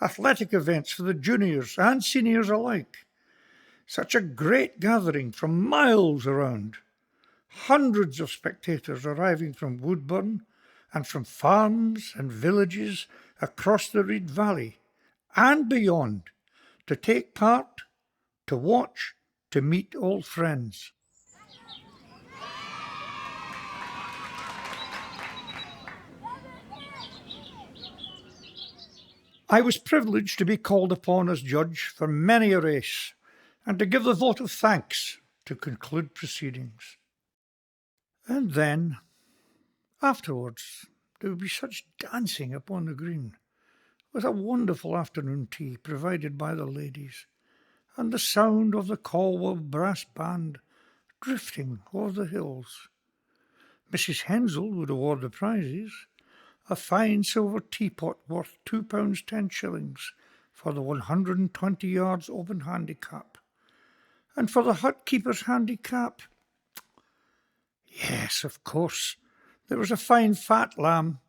Athletic events for the juniors and seniors alike. Such a great gathering from miles around. Hundreds of spectators arriving from Woodburn and from farms and villages across the Rede Valley and beyond to take part, to watch, to meet old friends. I was privileged to be called upon as judge for many a race and to give the vote of thanks to conclude proceedings. And then, afterwards, there would be such dancing upon the green, with a wonderful afternoon tea provided by the ladies, and the sound of the Catcleugh brass band drifting over the hills. Mrs. Hensel would award the prizes: a fine silver teapot worth £2 10 for the 120 yards open handicap, and for the hut keeper's handicap, yes, of course, there was a fine fat lamb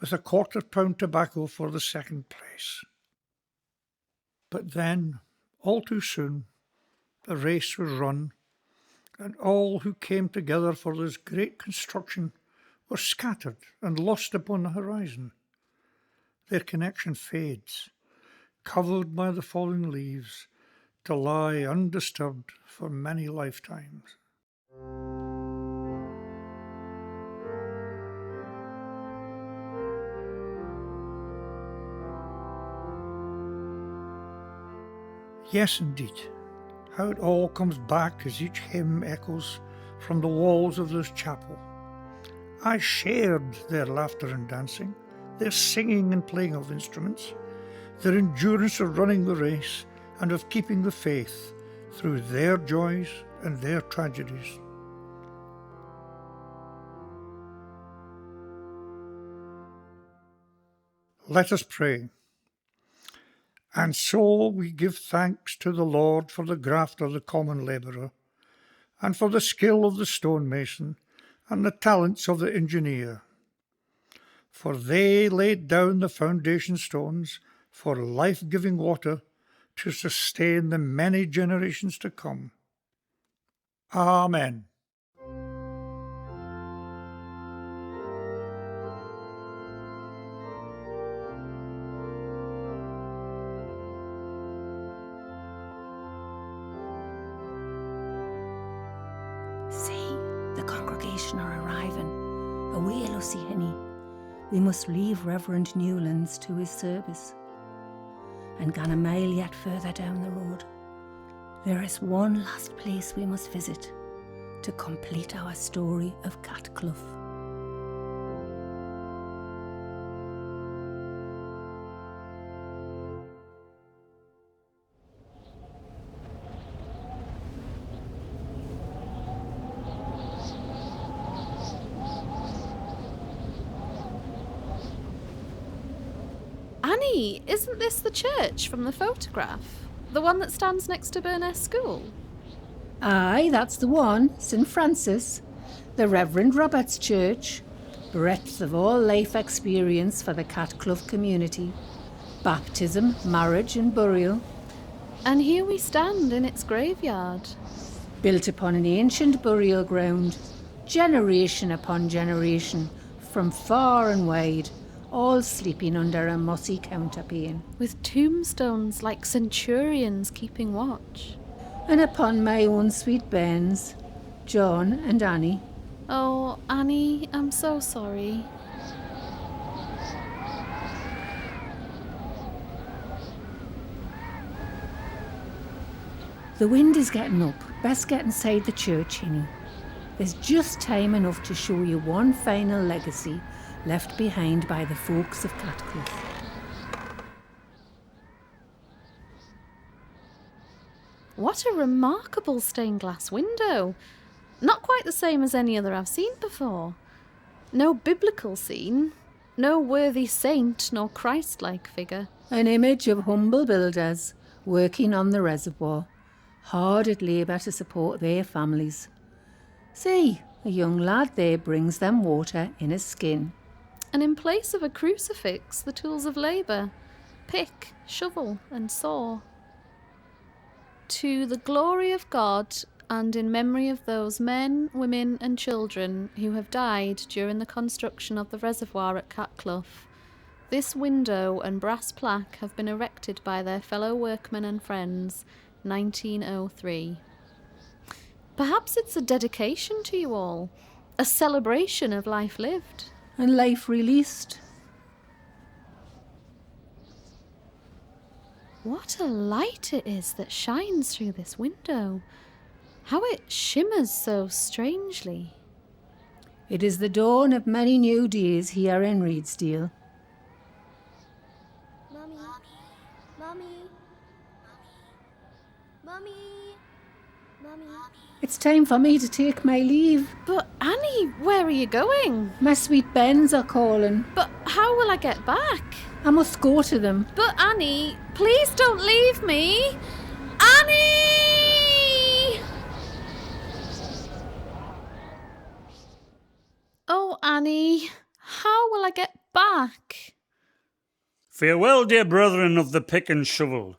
with a £1/4 tobacco for the second place. But then, all too soon, the race was run, and all who came together for this great construction were scattered and lost upon the horizon. Their connection fades, covered by the falling leaves, to lie undisturbed for many lifetimes. Yes, indeed, how it all comes back as each hymn echoes from the walls of this chapel. I shared their laughter and dancing, their singing and playing of instruments, their endurance of running the race and of keeping the faith through their joys and their tragedies. Let us pray. And so we give thanks to the Lord for the graft of the common labourer, and for the skill of the stonemason, and the talents of the engineer. For they laid down the foundation stones for life-giving water to sustain the many generations to come. Amen. See, the congregation are arriving. Away, Lucy Henny. We must leave Reverend Newlands to his service. And gone a mile yet further down the road, there is one last place we must visit to complete our story of Catcleugh. Annie, isn't this the church from the photograph? The one that stands next to Burness School? Aye, that's the one, St Francis, the Reverend Robert's Church. Breadth of all life experience for the Catcleugh community. Baptism, marriage and burial. And here we stand in its graveyard. Built upon an ancient burial ground, generation upon generation, from far and wide, all sleeping under a mossy counterpane. With tombstones like centurions keeping watch. And upon my own sweet bairns, John and Annie. Oh, Annie, I'm so sorry. The wind is getting up. Best get inside the church, Hinny. There's just time enough to show you one final legacy left behind by the folks of Catcleugh. What a remarkable stained glass window. Not quite the same as any other I've seen before. No biblical scene, no worthy saint nor Christ-like figure. An image of humble builders working on the reservoir, hard at labour to support their families. See, a young lad there brings them water in a skin. And in place of a crucifix, the tools of labour, pick, shovel and saw. To the glory of God and in memory of those men, women and children who have died during the construction of the reservoir at Catcleugh, this window and brass plaque have been erected by their fellow workmen and friends, 1903. Perhaps it's a dedication to you all, a celebration of life lived. And life released. What a light it is that shines through this window. How it shimmers so strangely. It is the dawn of many new days here in Redesdale. Mummy, Mummy, Mummy, Mummy. It's time for me to take my leave. But Annie, where are you going? My sweet bairns are calling. But how will I get back? I must go to them. But Annie, please don't leave me. Annie! Oh, Annie, how will I get back? Farewell, dear brethren of the pick and shovel.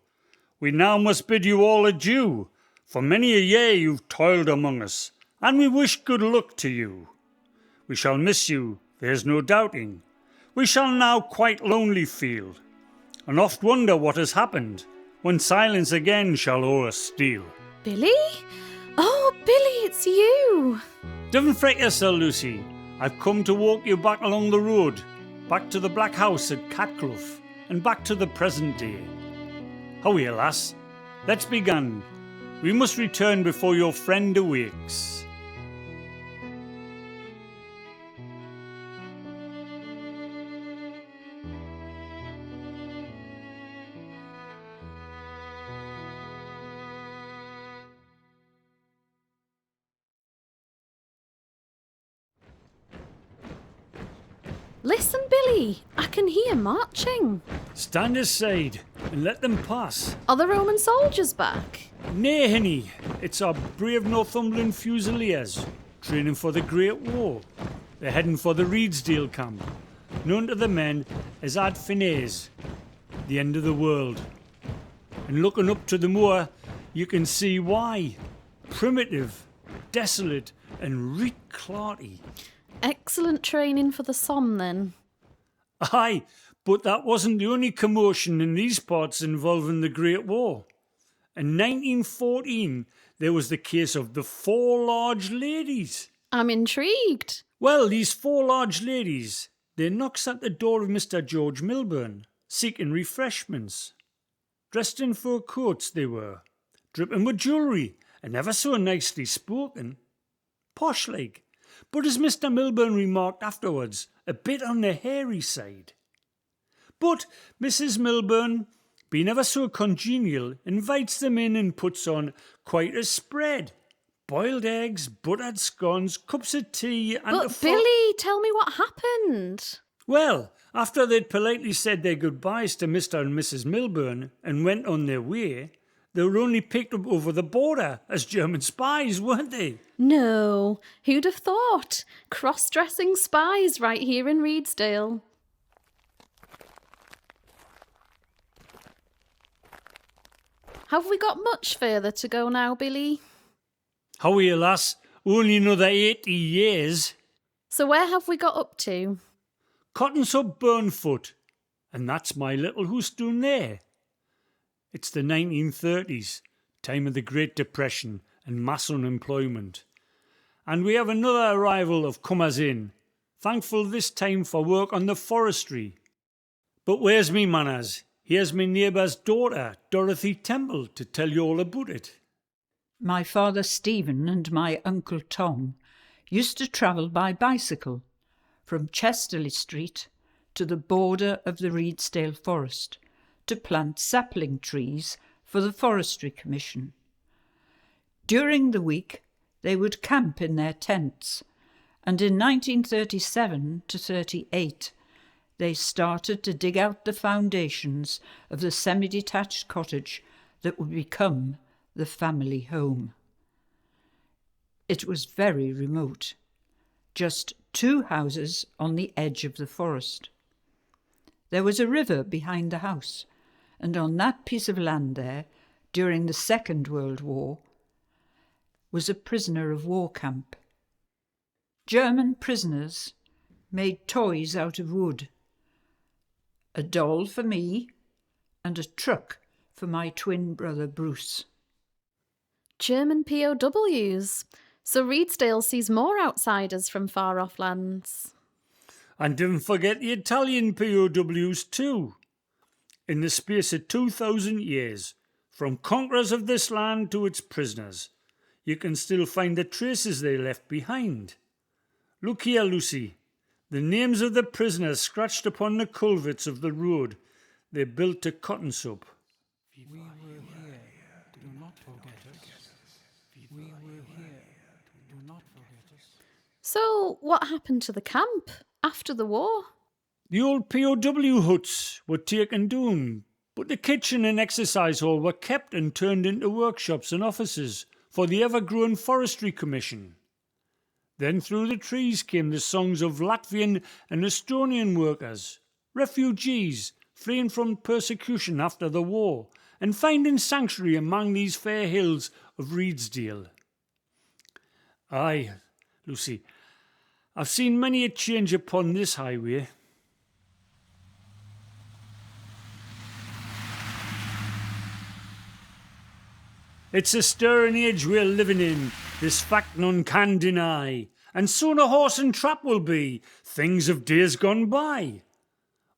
We now must bid you all adieu. For many a year you've toiled among us, and we wish good luck to you. We shall miss you, there's no doubting. We shall now quite lonely feel, and oft wonder what has happened, when silence again shall o'er us steal. Billy? Oh, Billy, it's you! Don't fret yourself, Lucy. I've come to walk you back along the road, back to the Black House at Catcleugh, and back to the present day. Howay, lass, let's begin. We must return before your friend awakes. Listen, Billy, I can hear marching. Stand aside and let them pass. Are the Roman soldiers back? Nay, Henny, it's our brave Northumberland Fusiliers, training for the Great War. They're heading for the Redesdale camp, known to the men as Ad Fines, the end of the world. And looking up to the moor, you can see why. Primitive, desolate and reek clarty. Excellent training for the Somme, then. Aye, but that wasn't the only commotion in these parts involving the Great War. In 1914, there was the case of the 4 large ladies. I'm intrigued. Well, these 4 large ladies, they knocks at the door of Mr. George Milburn, seeking refreshments. Dressed in fur coats they were, dripping with jewellery, and ever so nicely spoken. Posh-like, but as Mr. Milburn remarked afterwards, a bit on the hairy side. But Mrs. Milburn, being ever so congenial, invites them in and puts on quite a spread. Boiled eggs, buttered scones, cups of tea and... But Billy, tell me what happened. Well, After they'd politely said their goodbyes to Mr. and Mrs. Milburn and went on their way, they were only picked up over the border as German spies, weren't they? No, who'd have thought? Cross-dressing spies right here in Redesdale. Have we got much further to go now, Billy? Howie, lass, only another 80 years. So where have we got up to? Cotton's up Burnfoot, and that's my little house down there. It's the 1930s, time of the Great Depression and mass unemployment. And we have another arrival of comers in, thankful this time for work on the forestry. But where's me manners? Here's me neighbour's daughter, Dorothy Temple, to tell you all about it. My father Stephen and my uncle Tom used to travel by bicycle from Chesterley Street to the border of the Redesdale Forest to plant sapling trees for the Forestry Commission. During the week, they would camp in their tents, and in 1937 to 38, they started to dig out the foundations of the semi-detached cottage that would become the family home. It was very remote, just 2 houses on the edge of the forest. There was a river behind the house, and on that piece of land there, during the Second World War, was a prisoner of war camp. German prisoners made toys out of wood, a doll for me and a truck for my twin brother Bruce. German POWs. So Redesdale sees more outsiders from far-off lands. And don't forget the Italian POWs too. In the space of 2,000 years, from conquerors of this land to its prisoners, you can still find the traces they left behind. Look here, Lucy. The names of the prisoners scratched upon the culverts of the road they built to cotton soap. We were here. Do not forget us. We were here. Do not forget us. So what happened to the camp after the war? The old POW huts were taken down, but the kitchen and exercise hall were kept and turned into workshops and offices for the ever-growing Forestry Commission. Then through the trees came the songs of Latvian and Estonian workers, refugees fleeing from persecution after the war and finding sanctuary among these fair hills of Redesdale. Aye, Lucy, I've seen many a change upon this highway. It's a stirring age we're living in, this fact none can deny, and soon a horse and trap will be, things of days gone by.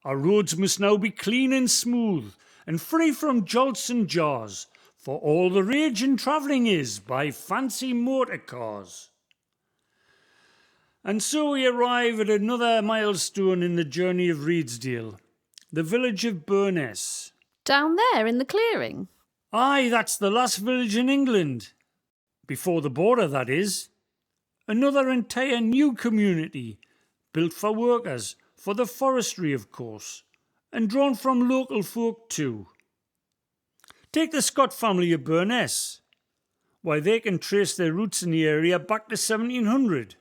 Our roads must now be clean and smooth, and free from jolts and jars, for all the rage in travelling is by fancy motor cars. And so we arrive at another milestone in the journey of Redesdale, the village of Burness. Down there in the clearing? Aye, that's the last village in England. Before the border, that is. Another entire new community, built for workers, for the forestry, of course, and drawn from local folk too. Take the Scott family of Burness. Why, they can trace their roots in the area back to 1700.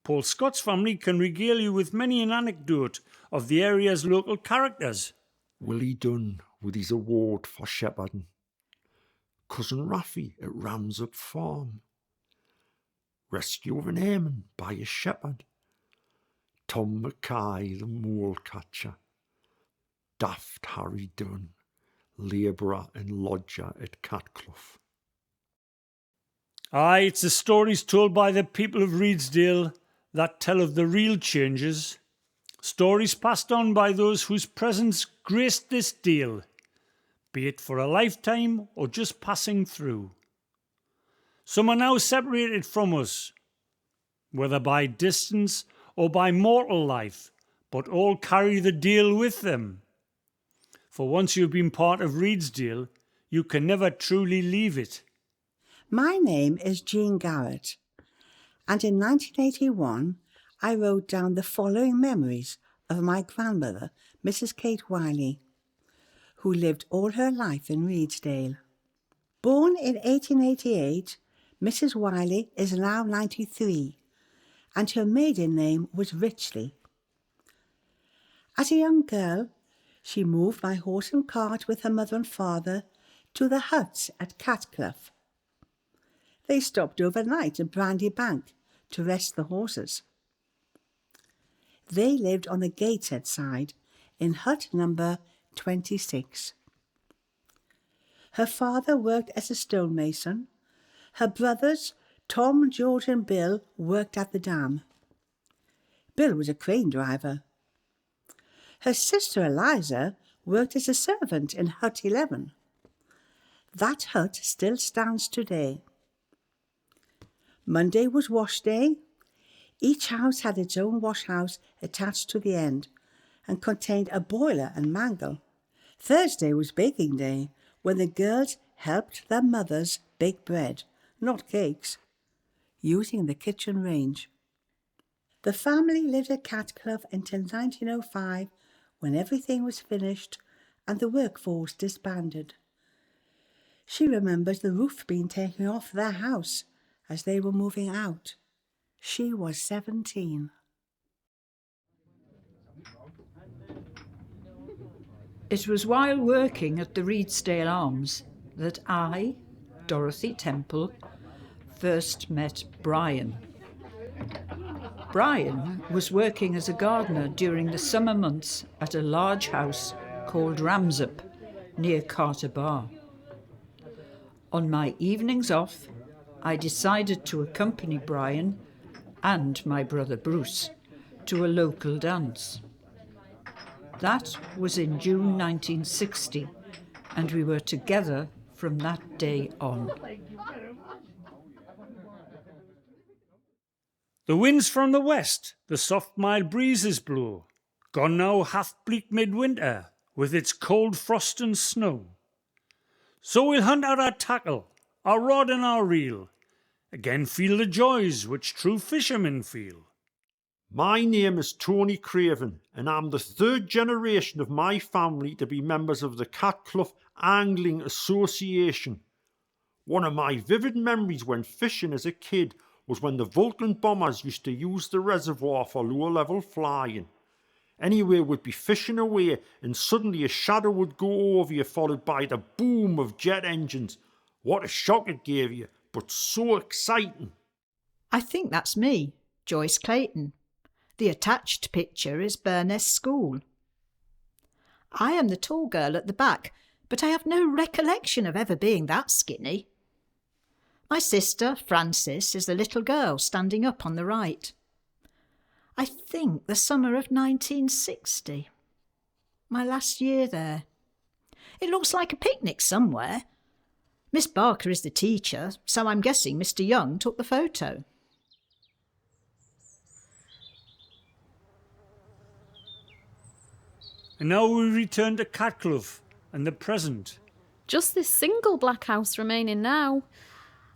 Paul Scott's family can regale you with many an anecdote of the area's local characters. Willie Dunn with his award for shepherding. Cousin Raffy at Ramsup Farm. Rescue of an airman by a shepherd. Tom Mackay, the mole catcher. Daft Harry Dunn, labourer and lodger at Catcleugh. Aye, it's the stories told by the people of Redesdale that tell of the real changes. Stories passed on by those whose presence graced this dale, be it for a lifetime or just passing through. Some are now separated from us, whether by distance or by mortal life, but all carry the dale with them. For once you've been part of Redesdale, you can never truly leave it. My name is Jean Garrett, and in 1981 I wrote down the following memories of my grandmother, Mrs. Kate Wiley, who lived all her life in Redesdale. Born in 1888, Mrs. Wiley is now 93, and her maiden name was Richley. As a young girl, she moved by horse and cart with her mother and father to the huts at Catcleugh. They stopped overnight at Brandy Bank to rest the horses. They lived on the Gateshead side in hut number 26. Her father worked as a stonemason. Her brothers, Tom, George and Bill, worked at the dam. Bill was a crane driver. Her sister Eliza worked as a servant in hut 11. That hut still stands today. Monday was wash day. Each house had its own wash house attached to the end and contained a boiler and mangle. Thursday was baking day, when the girls helped their mothers bake bread, not cakes, using the kitchen range. The family lived at Catcleugh until 1905, when everything was finished and the workforce disbanded. She remembers the roof being taken off their house as they were moving out. She was 17. It was while working at the Redesdale Arms that I, Dorothy Temple, first met Brian. Brian was working as a gardener during the summer months at a large house called Ramsop, near Carter Bar. On my evenings off, I decided to accompany Brian and my brother Bruce to a local dance. That was in June 1960, and we were together from that day on. The winds from the west, the soft mild breezes blow. Gone now half bleak midwinter, with its cold frost and snow. So we'll hunt out our tackle, our rod and our reel, again feel the joys which true fishermen feel. My name is Tony Craven, and I'm the third generation of my family to be members of the Catcleugh Angling Association. One of my vivid memories when fishing as a kid was when the Vulcan bombers used to use the reservoir for lower-level flying. Anyway, we'd be fishing away, and suddenly a shadow would go over you, followed by the boom of jet engines. What a shock it gave you, but so exciting. I think that's me, Joyce Clayton. The attached picture is Burness School. I am the tall girl at the back, but I have no recollection of ever being that skinny. My sister, Frances, is the little girl standing up on the right. I think the summer of 1960. My last year there. It looks like a picnic somewhere. Miss Barker is the teacher, so I'm guessing Mr. Young took the photo. And now we return to Catcleugh and the present. Just this single black house remaining now,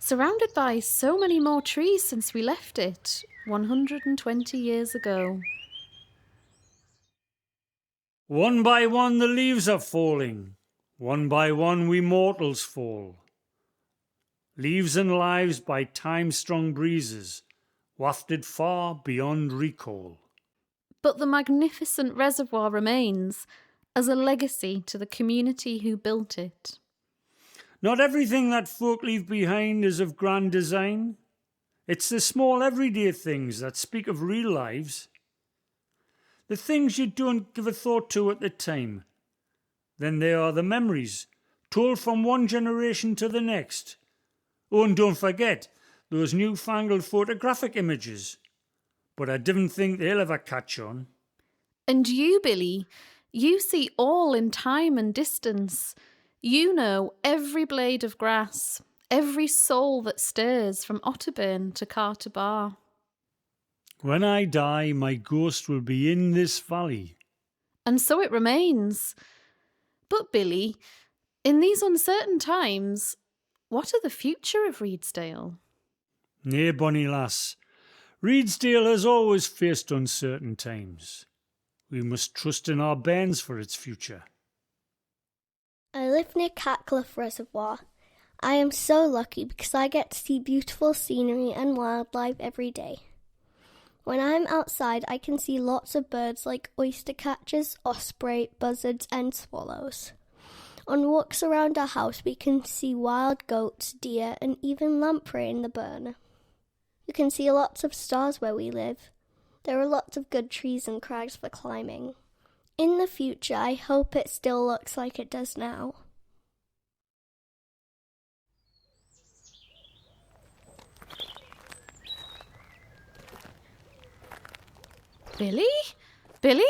surrounded by so many more trees since we left it 120 years ago. One by one the leaves are falling, one by one we mortals fall. Leaves and lives by time-strong breezes, wafted far beyond recall. But the magnificent reservoir remains as a legacy to the community who built it. Not everything that folk leave behind is of grand design. It's the small everyday things that speak of real lives. The things you don't give a thought to at the time. Then there are the memories, told from one generation to the next. Oh, and don't forget those newfangled photographic images. But I didn't think they'll ever catch on. And you, Billy, you see all in time and distance. You know every blade of grass, every soul that stirs from Otterburn to Carter Bar. When I die, my ghost will be in this valley. And so it remains. But Billy, in these uncertain times, what of the future of Redesdale? Nay, bonny lass, Redesdale has always faced uncertain times. We must trust in our bairns for its future. I live near Catcleugh Reservoir. I am so lucky because I get to see beautiful scenery and wildlife every day. When I'm outside, I can see lots of birds like oystercatchers, osprey, buzzards and swallows. On walks around our house, we can see wild goats, deer and even lamprey in the burn. You can see lots of stars where we live. There are lots of good trees and crags for climbing. In the future, I hope it still looks like it does now. Billy? Billy?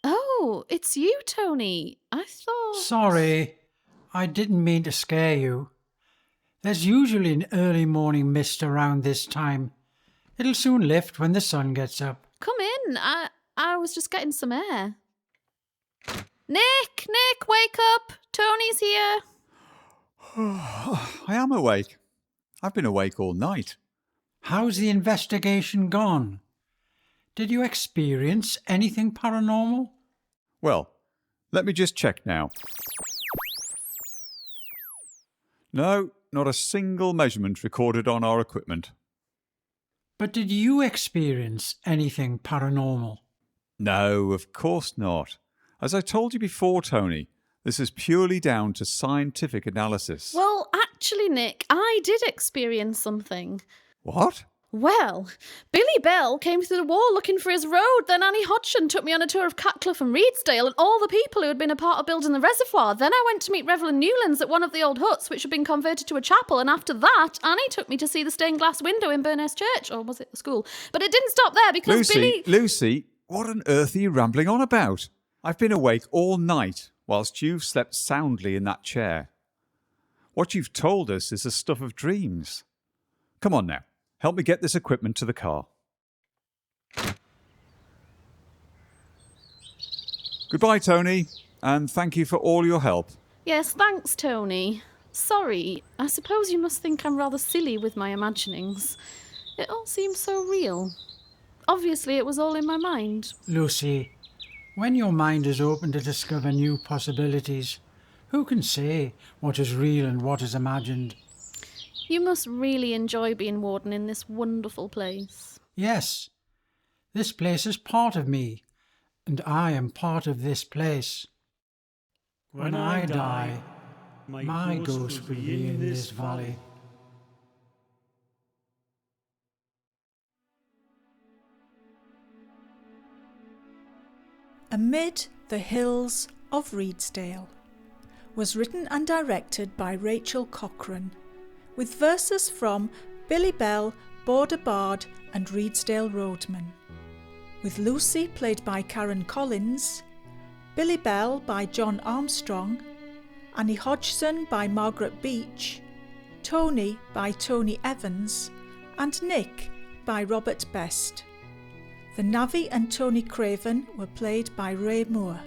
Oh, it's you, Tony. I thought... Sorry, I didn't mean to scare you. There's usually an early morning mist around this time. It'll soon lift when the sun gets up. Come in. I was just getting some air. Nick, wake up. Tony's here. I am awake. I've been awake all night. How's the investigation gone? Did you experience anything paranormal? Well, let me just check now. No, not a single measurement recorded on our equipment. But did you experience anything paranormal? No, of course not. As I told you before, Tony, this is purely down to scientific analysis. Well, actually, Nick, I did experience something. What? Well, Billy Bell came through the wall looking for his road, then Annie Hodgson took me on a tour of Catcleugh and Redesdale and all the people who had been a part of building the reservoir. Then I went to meet Reverend Newlands at one of the old huts which had been converted to a chapel, and after that, Annie took me to see the stained glass window in Burness Church, or was it the school? But it didn't stop there because Lucy, what on earth are you rambling on about? I've been awake all night whilst you've slept soundly in that chair. What you've told us is the stuff of dreams. Come on now. Help me get this equipment to the car. Goodbye, Tony, and thank you for all your help. Yes, thanks, Tony. Sorry, I suppose you must think I'm rather silly with my imaginings. It all seems so real. Obviously, it was all in my mind. Lucy, when your mind is open to discover new possibilities, who can say what is real and what is imagined? You must really enjoy being warden in this wonderful place. Yes, this place is part of me, and I am part of this place. When I die, my ghost will be in this valley. Amid the Hills of Redesdale was written and directed by Rachel Cochrane, with verses from Billy Bell, Border Bard and Redesdale Roadman, with Lucy played by Karen Collins, Billy Bell by John Armstrong, Annie Hodgson by Margaret Beach, Tony by Tony Evans, and Nick by Robert Best. The navvy and Tony Craven were played by Ray Moore.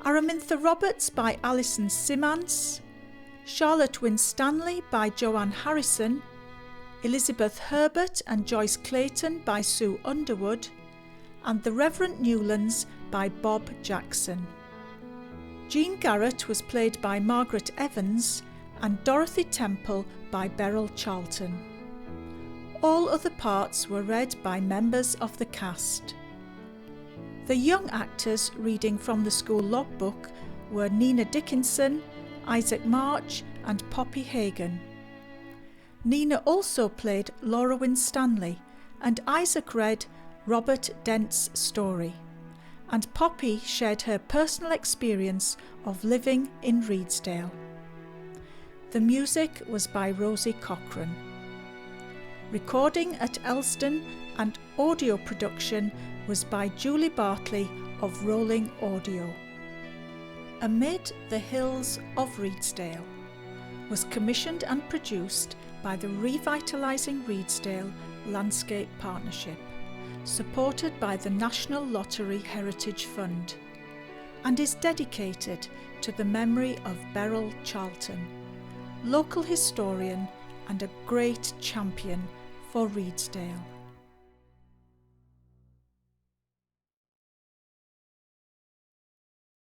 Aramintha Roberts by Alison Simmons, Charlotte Winstanley by Joanne Harrison, Elizabeth Herbert and Joyce Clayton by Sue Underwood, and the Reverend Newlands by Bob Jackson. Jean Garrett was played by Margaret Evans and Dorothy Temple by Beryl Charlton. All other parts were read by members of the cast. The young actors reading from the school logbook were Nina Dickinson, Isaac March and Poppy Hagan. Nina also played Laura Winstanley and Isaac read Robert Dent's story, and Poppy shared her personal experience of living in Redesdale. The music was by Rosie Cochrane. Recording at Elston and audio production was by Julie Bartley of Rolling Audio. Amid the Hills of Redesdale was commissioned and produced by the Revitalising Redesdale Landscape Partnership, supported by the National Lottery Heritage Fund, and is dedicated to the memory of Beryl Charlton, local historian and a great champion for Redesdale.